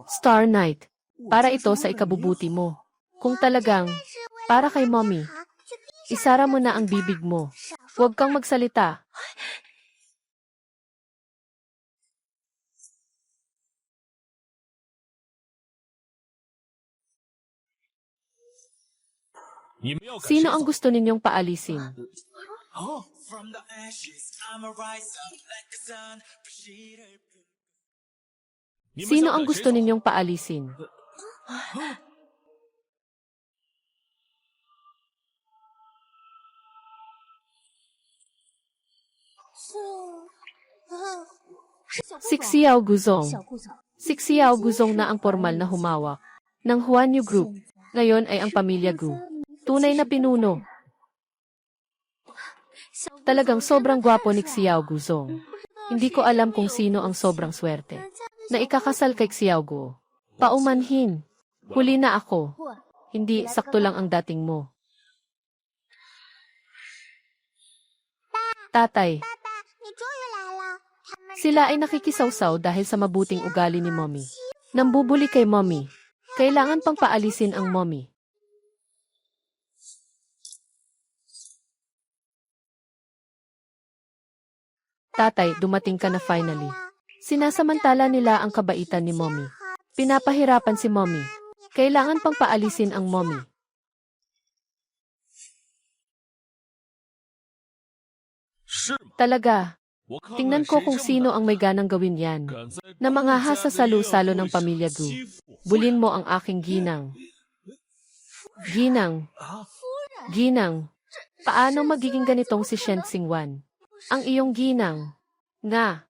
Star Knight, para ito sa ikabubuti mo. Kung talagang, para kay Mommy, isara mo na ang bibig mo. Huwag kang magsalita. Sino ang gusto ninyong paalisin? From the ashes, I'ma rise up like the sun. Sino ang gusto ninyong paalisin? Si Xiao Guzong. Si Xiao Guzong na ang formal na humawak ng Huanyu Group. Ngayon ay ang pamilya Gu. Tunay na pinuno. Talagang sobrang gwapo ni Xiao Guzong. Hindi ko alam kung sino ang sobrang swerte na ikakasal kay Xiao Gu. Paumanhin. Huli na ako. Hindi, sakto lang ang dating mo. Tatay. Sila ay nakikisawsaw dahil sa mabuting ugali ni Mommy. Nambubuli kay Mommy. Kailangan pang paalisin ang Mommy. Tatay, dumating ka na finally. Sinasamantala nila ang kabaitan ni Mommy. Pinapahirapan si Mommy. Kailangan pang paalisin ang Mommy. Talaga. Tingnan ko kung sino ang may ganang gawin yan. Na mga hasa salo-salo ng pamilya Gu. Bulin mo ang aking ginang. Ginang. Ginang. Paano magiging ganitong si Shen Xingwan? Ang iyong ginang. Nga.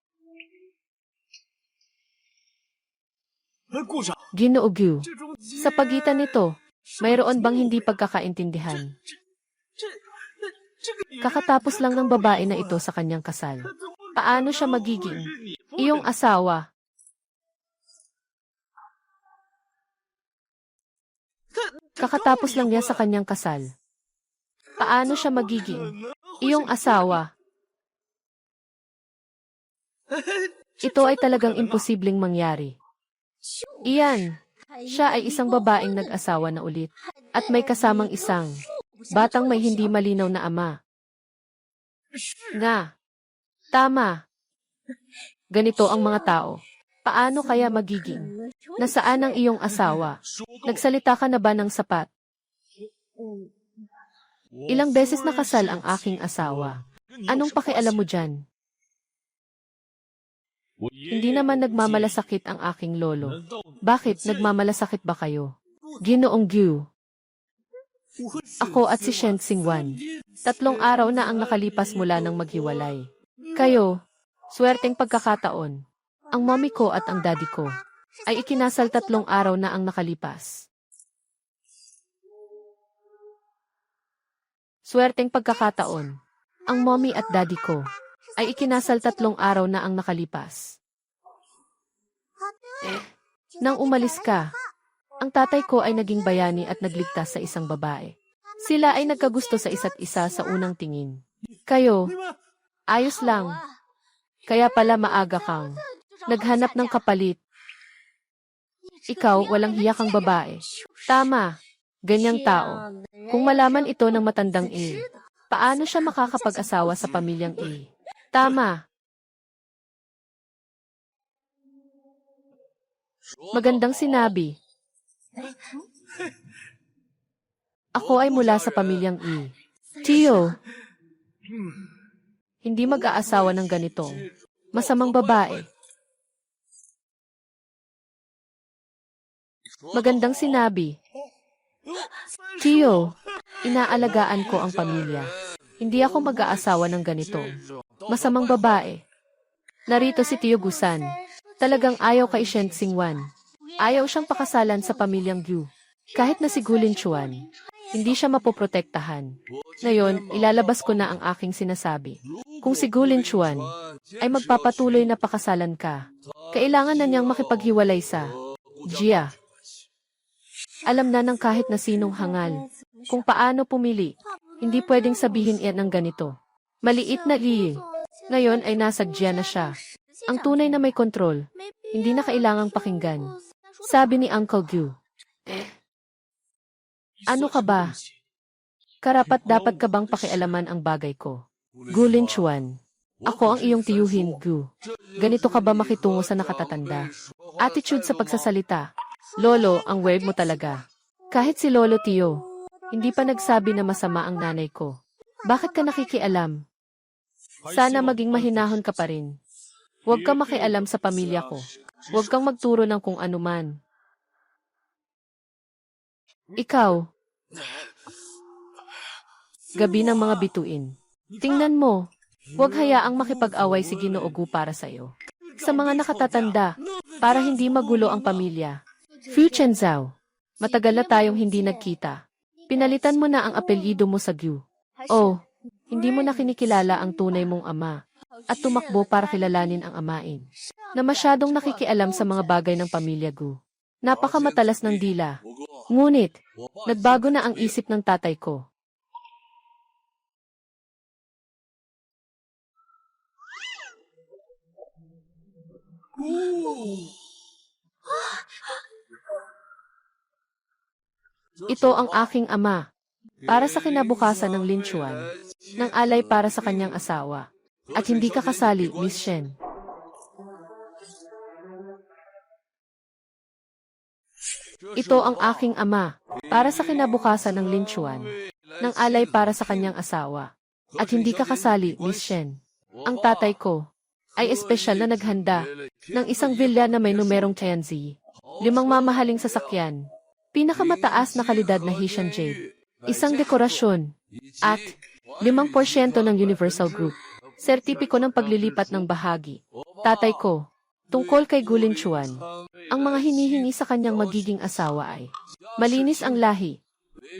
Ginoo Gu. Sa pagitan nito, mayroon bang hindi pagkakaintindihan? Kakatapos lang ng babae na ito sa kanyang kasal. Paano siya magiging iyong asawa? Kakatapos lang niya sa kanyang kasal. Paano siya magiging iyong asawa? Ito ay talagang imposibleng mangyari. Iyan, siya ay isang babaeng nag-asawa na ulit at may kasamang isang batang may hindi malinaw na ama. Nga. Tama. Ganito ang mga tao. Paano kaya magiging? Nasaan ang iyong asawa? Nagsalita ka na ba ng sapat? Ilang beses nakasal ang aking asawa. Anong pakialam mo dyan? Hindi naman nagmamalasakit ang aking lolo. Bakit nagmamalasakit ba kayo? Ginoong Gu. Ako at si Shen Xingwan. 3 araw na ang nakalipas mula nang maghiwalay. Kayo, swerteng pagkakataon. Ang mommy ko at ang daddy ko ay ikinasal 3 araw na ang nakalipas. Swerteng pagkakataon. Ang mommy at daddy ko ay ikinasal 3 araw na ang nakalipas. Nang umalis ka, ang tatay ko ay naging bayani at nagligtas sa isang babae. Sila ay nagkagusto sa isa't isa sa unang tingin. Kayo, ayos lang. Kaya pala maaga kang naghanap ng kapalit. Ikaw, walang hiya kang babae. Tama, ganyang tao. Kung malaman ito ng matandang A, paano siya makakapag-asawa sa pamilyang A? Tama. Magandang sinabi. Ako ay mula sa pamilyang E. Tio, hindi mag-aasawa ng ganitong masamang babae. Magandang sinabi. Tio, inaalagaan ko ang pamilya. Hindi ako mag-aasawa ng ganitong masamang babae. Narito si Tio Gusan. Talagang ayaw kay Shen Xingwan. Ayaw siyang pakasalan sa pamilyang Gu. Kahit na si Gulin Chuan, hindi siya mapoprotektahan. Ngayon, ilalabas ko na ang aking sinasabi. Kung si Gulin Chuan ay magpapatuloy na pakasalan ka, kailangan na niyang makipaghiwalay sa Jia. Alam na ng kahit na sinong hangal kung paano pumili. Hindi pwedeng sabihin iyan ng ganito. Maliit na Li. Ngayon ay nasa Jia na siya. Ang tunay na may kontrol, hindi na kailangang pakinggan. Sabi ni Uncle Gu. Ano ka ba? Karapat dapat ka bang pakialaman ang bagay ko? Gulin Chuan. Ako ang iyong tiyuhin, Gu. Ganito ka ba makitungo sa nakatatanda? Attitude sa pagsasalita. Lolo, ang weird mo talaga. Kahit si Lolo Tio, hindi pa nagsabi na masama ang nanay ko. Bakit ka nakikialam? Sana maging mahinahon ka pa rin. Huwag kang makialam sa pamilya ko. Huwag kang magturo ng kung anuman. Ikaw. Gabi ng mga bituin. Tingnan mo. Huwag hayaang makipag-away si Ginoo Gu para sa'yo. Sa mga nakatatanda, para hindi magulo ang pamilya. Fu Chenzhao. Matagal na tayong hindi nagkita. Pinalitan mo na ang apelyido mo sa Gu. Oh, hindi mo na kinikilala ang tunay mong ama. At tumakbo para kilalanin ang amain. Na masyadong nakikialam sa mga bagay ng pamilya Gu. Napakamatalas ng dila. Ngunit, nagbago na ang isip ng tatay ko. Ito ang aking ama. Para sa kinabukasan ng Lin Chuan. Nang alay para sa kanyang asawa. At hindi ka kasali, Miss Shen. Ito ang aking ama. Para sa kinabukasan ng Lin Chuan. Nang alay para sa kanyang asawa. At hindi ka kasali, Miss Shen. Ang tatay ko ay espesyal na naghanda ng isang villa na may numerong Tianzi. 5 mamahaling sasakyan. Pinakamataas na kalidad na Haitian Jade. Isang dekorasyon. At 5% ng Universal Group. Sertipiko ng paglilipat ng bahagi. Tatay ko, tungkol kay Gulin Chuan. Ang mga hinihingi sa kanyang magiging asawa ay malinis ang lahi,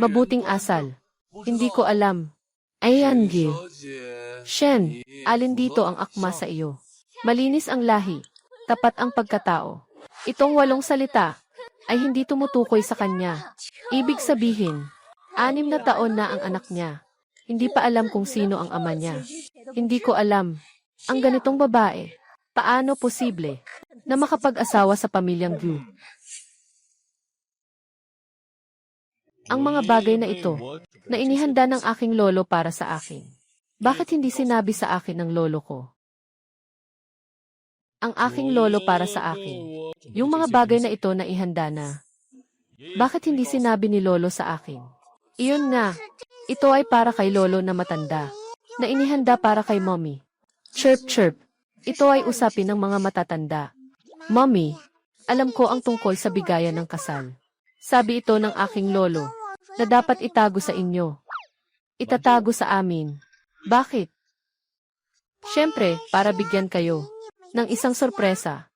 mabuting asal. Hindi ko alam. Ayan, Gil. Shen, alin dito ang akma sa iyo? Malinis ang lahi, tapat ang pagkatao. Itong 8 salita ay hindi tumutukoy sa kanya. Ibig sabihin, 6 na taon na ang anak niya. Hindi pa alam kung sino ang ama niya. Hindi ko alam. Ang ganitong babae, paano posible na makapag-asawa sa pamilyang Gu? Ang mga bagay na ito, na inihanda ng aking lolo para sa akin. Bakit hindi sinabi sa akin ng lolo ko? Ang aking lolo para sa akin. Yung mga bagay na ito na ihanda na. Bakit hindi sinabi ni lolo sa akin? Iyon nga. Ito ay para kay lolo na matanda. Na inihanda para kay mommy. Chirp chirp. Ito ay usapin ng mga matatanda. Mommy, alam ko ang tungkol sa bigayan ng kasal. Sabi ito ng aking lolo, na dapat itago sa inyo. Itatago sa amin. Bakit? Siyempre, para bigyan kayo ng isang sorpresa.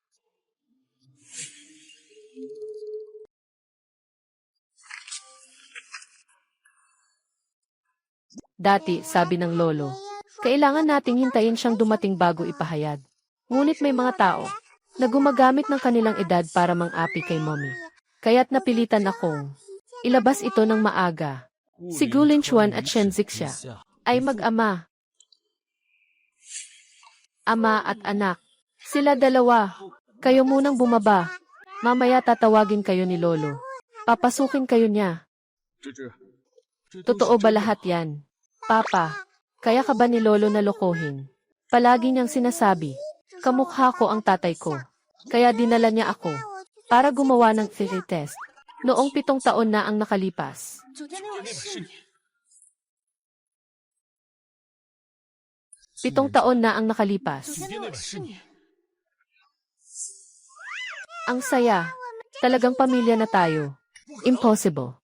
Dati, sabi ng lolo, kailangan nating hintayin siyang dumating bago ipahayag. Ngunit may mga tao na gumagamit ng kanilang edad para mang-api kay mommy. Kaya't napilitan akong ilabas ito ng maaga. Si Gulin Chuan at Shen Zixia ay mag-ama. Ama at anak. Sila dalawa. Kayo munang bumaba. Mamaya tatawagin kayo ni lolo. Papasukin kayo niya. Totoo ba lahat yan? Papa, kaya ka ba ni lolo na lokohin? Palagi niyang sinasabi, kamukha ko ang tatay ko. Kaya dinala niya ako para gumawa ng theory test. Noong 7 taon na ang nakalipas. 7 taon na ang nakalipas. Ang saya. Talagang pamilya na tayo. Impossible.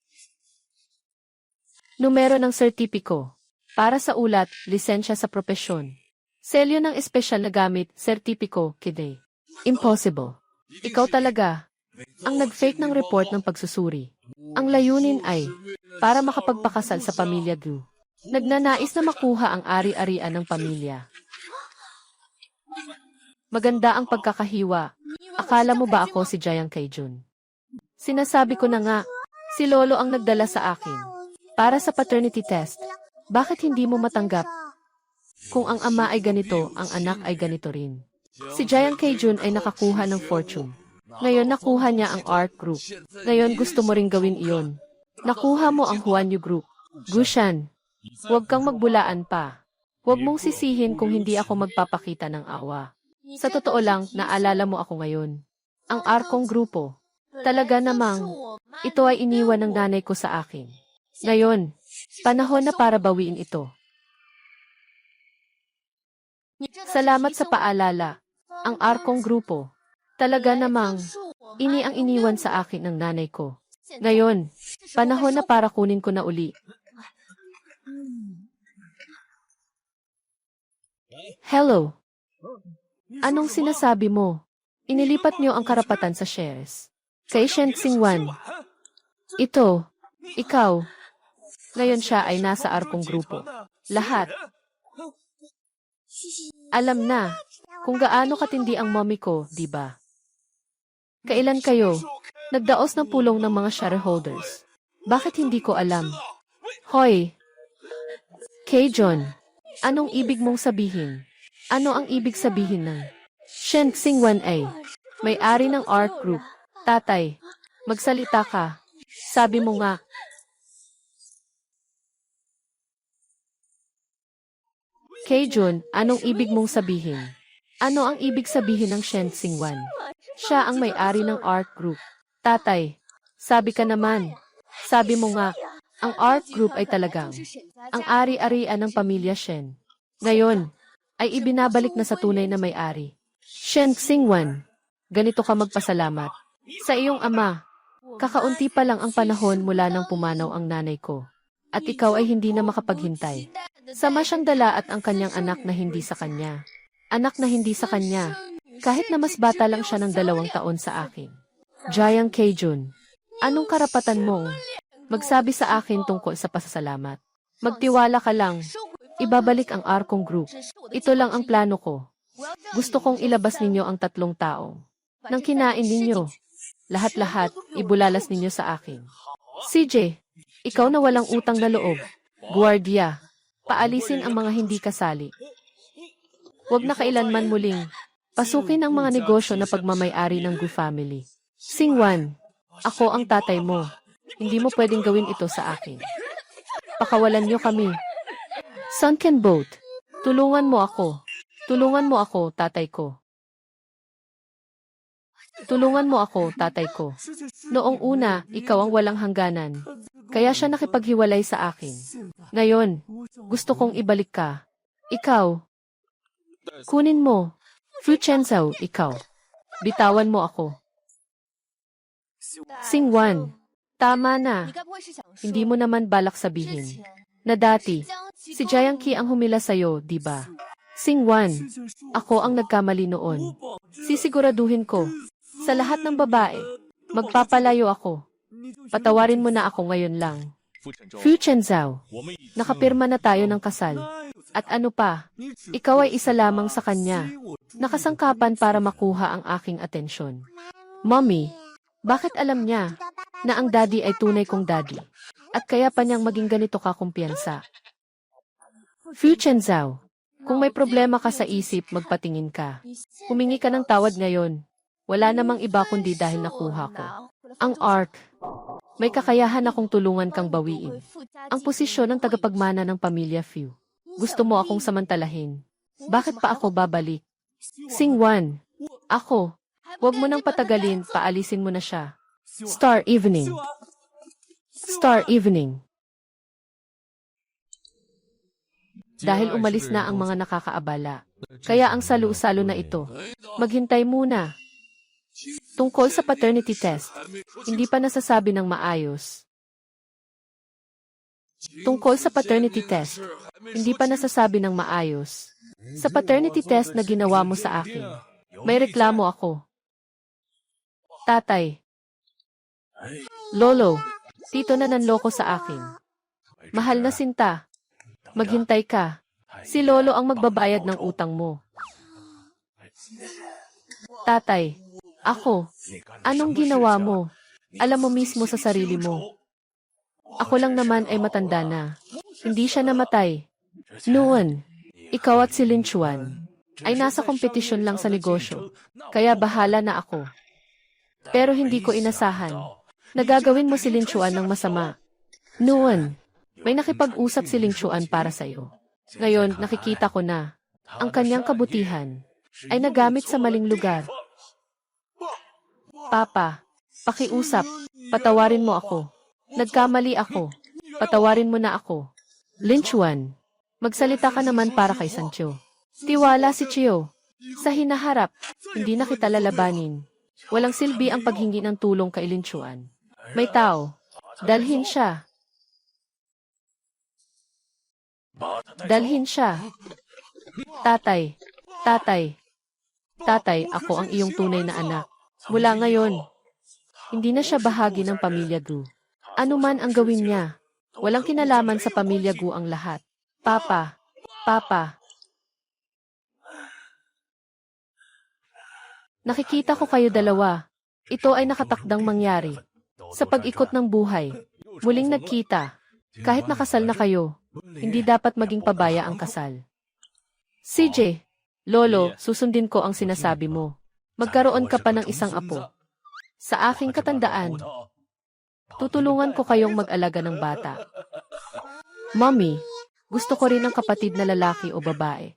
Numero ng sertipiko. Para sa ulat, lisensya sa propesyon. Selyo ng espesyal na gamit, sertipiko, kide. Impossible. Ikaw talaga ang nag-fake ng report ng pagsusuri. Ang layunin ay para makapagpakasal sa pamilya Gu. Nagnanais na makuha ang ari-arian ng pamilya. Maganda ang pagkakahiwa. Akala mo ba ako si Jiang Kaijun? Sinasabi ko na nga, si Lolo ang nagdala sa akin. Para sa paternity test, bakit hindi mo matanggap? Kung ang ama ay ganito, ang anak ay ganito rin. Si Jiang Kaijun ay nakakuha ng fortune. Ngayon nakuha niya ang art group. Ngayon gusto mo ring gawin iyon. Nakuha mo ang Huanyu group. Gushan, huwag kang magbulaan pa. Huwag mong sisihin kung hindi ako magpapakita ng awa. Sa totoo lang, naalala mo ako ngayon. Ang arkong grupo. Talaga namang, ito ay iniwan ng nanay ko sa akin. Ngayon, panahon na para bawiin ito. Salamat sa paalala. ang arkong grupo. Talaga namang, ini ang iniwan sa akin ng nanay ko. Ngayon, panahon na para kunin ko na uli. Hello. Anong sinasabi mo? Inilipat niyo ang karapatan sa shares. Kay Shen Xingwan. Ito, ikaw. Ngayon siya ay nasa arkong grupo. Lahat. Alam na kung gaano katindi ang mommy ko, di ba? Kailan kayo nagdaos ng pulong ng mga shareholders? Bakit hindi ko alam? Hoy! Kay-John, anong ibig mong sabihin? Ano ang ibig sabihin ng Shen Xingwan ay may-ari ng ARC Group? Tatay, magsalita ka. Sabi mo nga. Kay-John, anong ibig mong sabihin? Ano ang ibig sabihin ng Shen Xingwan? Siya ang may-ari ng ARC Group. Tatay, sabi ka naman. Sabi mo nga, ang ARC Group ay talagang ang ari-arian ng pamilya Shen. Ngayon, ay ibinabalik na sa tunay na may-ari. Shen Xingwan, ganito ka magpasalamat. Sa iyong ama, kakaunti pa lang ang panahon mula nang pumanaw ang nanay ko. At ikaw ay hindi na makapaghintay. Sama siyang dala at ang kanyang anak na hindi sa kanya. Anak na hindi sa kanya. Kahit na mas bata lang siya ng 2 taon sa akin. Jiang Kay-Jun, anong karapatan mong magsabi sa akin tungkol sa pasasalamat? Magtiwala ka lang. Ibabalik ang arkong group. Ito lang ang plano ko. Gusto kong ilabas ninyo ang 3 tao. Nang kinain ninyo, lahat-lahat, ibulalas ninyo sa akin. CJ, ikaw na walang utang na loob. Guardia, paalisin ang mga hindi kasali. Huwag na kailanman muling pasukin ang mga negosyo na pagmamay-ari ng Gu family. Xingwan, ako ang tatay mo. Hindi mo pwedeng gawin ito sa akin. Pakawalan niyo kami. Sunken Boat, tulungan mo ako. Tulungan mo ako, tatay ko. Tulungan mo ako, tatay ko. Noong una, ikaw ang walang hangganan. Kaya siya nakipaghiwalay sa akin. Ngayon, gusto kong ibalik ka. Ikaw. Kunin mo. Fu Chenzhou, ikaw. Bitawan mo ako. Xingwan, tama na. Hindi mo naman balak sabihin na dati, si Jiang Qi ang humila sa'yo, di ba? Xingwan, ako ang nagkamali noon. Sisiguraduhin ko, sa lahat ng babae, magpapalayo ako. Patawarin mo na ako ngayon lang. Fu Chenzhou, nakapirma na tayo ng kasal. At ano pa, ikaw ay isa lamang sa kanya. Nakasangkapan para makuha ang aking atensyon. Mommy, bakit alam niya na ang daddy ay tunay kong daddy? At kaya pa niyang maging ganito ka kumpiyansa? Fu Chenzhou, kung may problema ka sa isip, magpatingin ka. Humingi ka ng tawad ngayon. Wala namang iba kundi dahil nakuha ko ang ARC. May kakayahan akong tulungan kang bawiin ang posisyon ng tagapagmana ng pamilya Fu. Gusto mo akong samantalahin. Bakit pa ako babalik? Xingwan, ako. Huwag mo nang patagalin, paalisin mo na siya. Star Evening. Star Evening. Dahil umalis na ang mga nakakaabala. Kaya ang salo-salo na ito. Maghintay muna. Tungkol sa paternity test, hindi pa nasasabi ng maayos. Tungkol sa paternity test, hindi pa nasasabi ng maayos. Sa paternity test na ginawa mo sa akin, may reklamo ako. Tatay. Lolo, tito na nanloko sa akin. Mahal na sinta. Maghintay ka. Si Lolo ang magbabayad ng utang mo. Tatay, ako, anong ginawa mo? Alam mo mismo sa sarili mo. Ako lang naman ay matanda na. Hindi siya namatay. Noon, ikaw at si Lin Chuan ay nasa kompetisyon lang sa negosyo, kaya bahala na ako. Pero hindi ko inasahan. Nagagawin mo si Lin Chuan ng masama. Noon, may nakipag-usap si Lin Chuan para sa'yo. Ngayon, nakikita ko na ang kanyang kabutihan ay nagamit sa maling lugar. Papa, pakiusap, patawarin mo ako. Nagkamali ako. Patawarin mo na ako. Lin Chuan, magsalita ka naman para kay Sancho. Tiwala si Chio. Sa hinaharap, hindi na kita lalabanin. Walang silbi ang paghingi ng tulong kay Linchuan. May tao. Dalhin siya. Dalhin siya. Tatay. Tatay. Tatay, ako ang iyong tunay na anak. Mula ngayon, hindi na siya bahagi ng pamilya Gu. Ano man ang gawin niya, walang kinalaman sa pamilya Gu ang lahat. Papa. Papa. Nakikita ko kayo dalawa. Ito ay nakatakdang mangyari. Sa pag-ikot ng buhay, muling nagkita. Kahit nakasal na kayo, hindi dapat maging pabaya ang kasal. CJ, Lolo, susundin ko ang sinasabi mo. Magkaroon ka pa ng isang apo. Sa aking katandaan, tutulungan ko kayong mag-alaga ng bata. Mommy, gusto ko rin ng kapatid na lalaki o babae.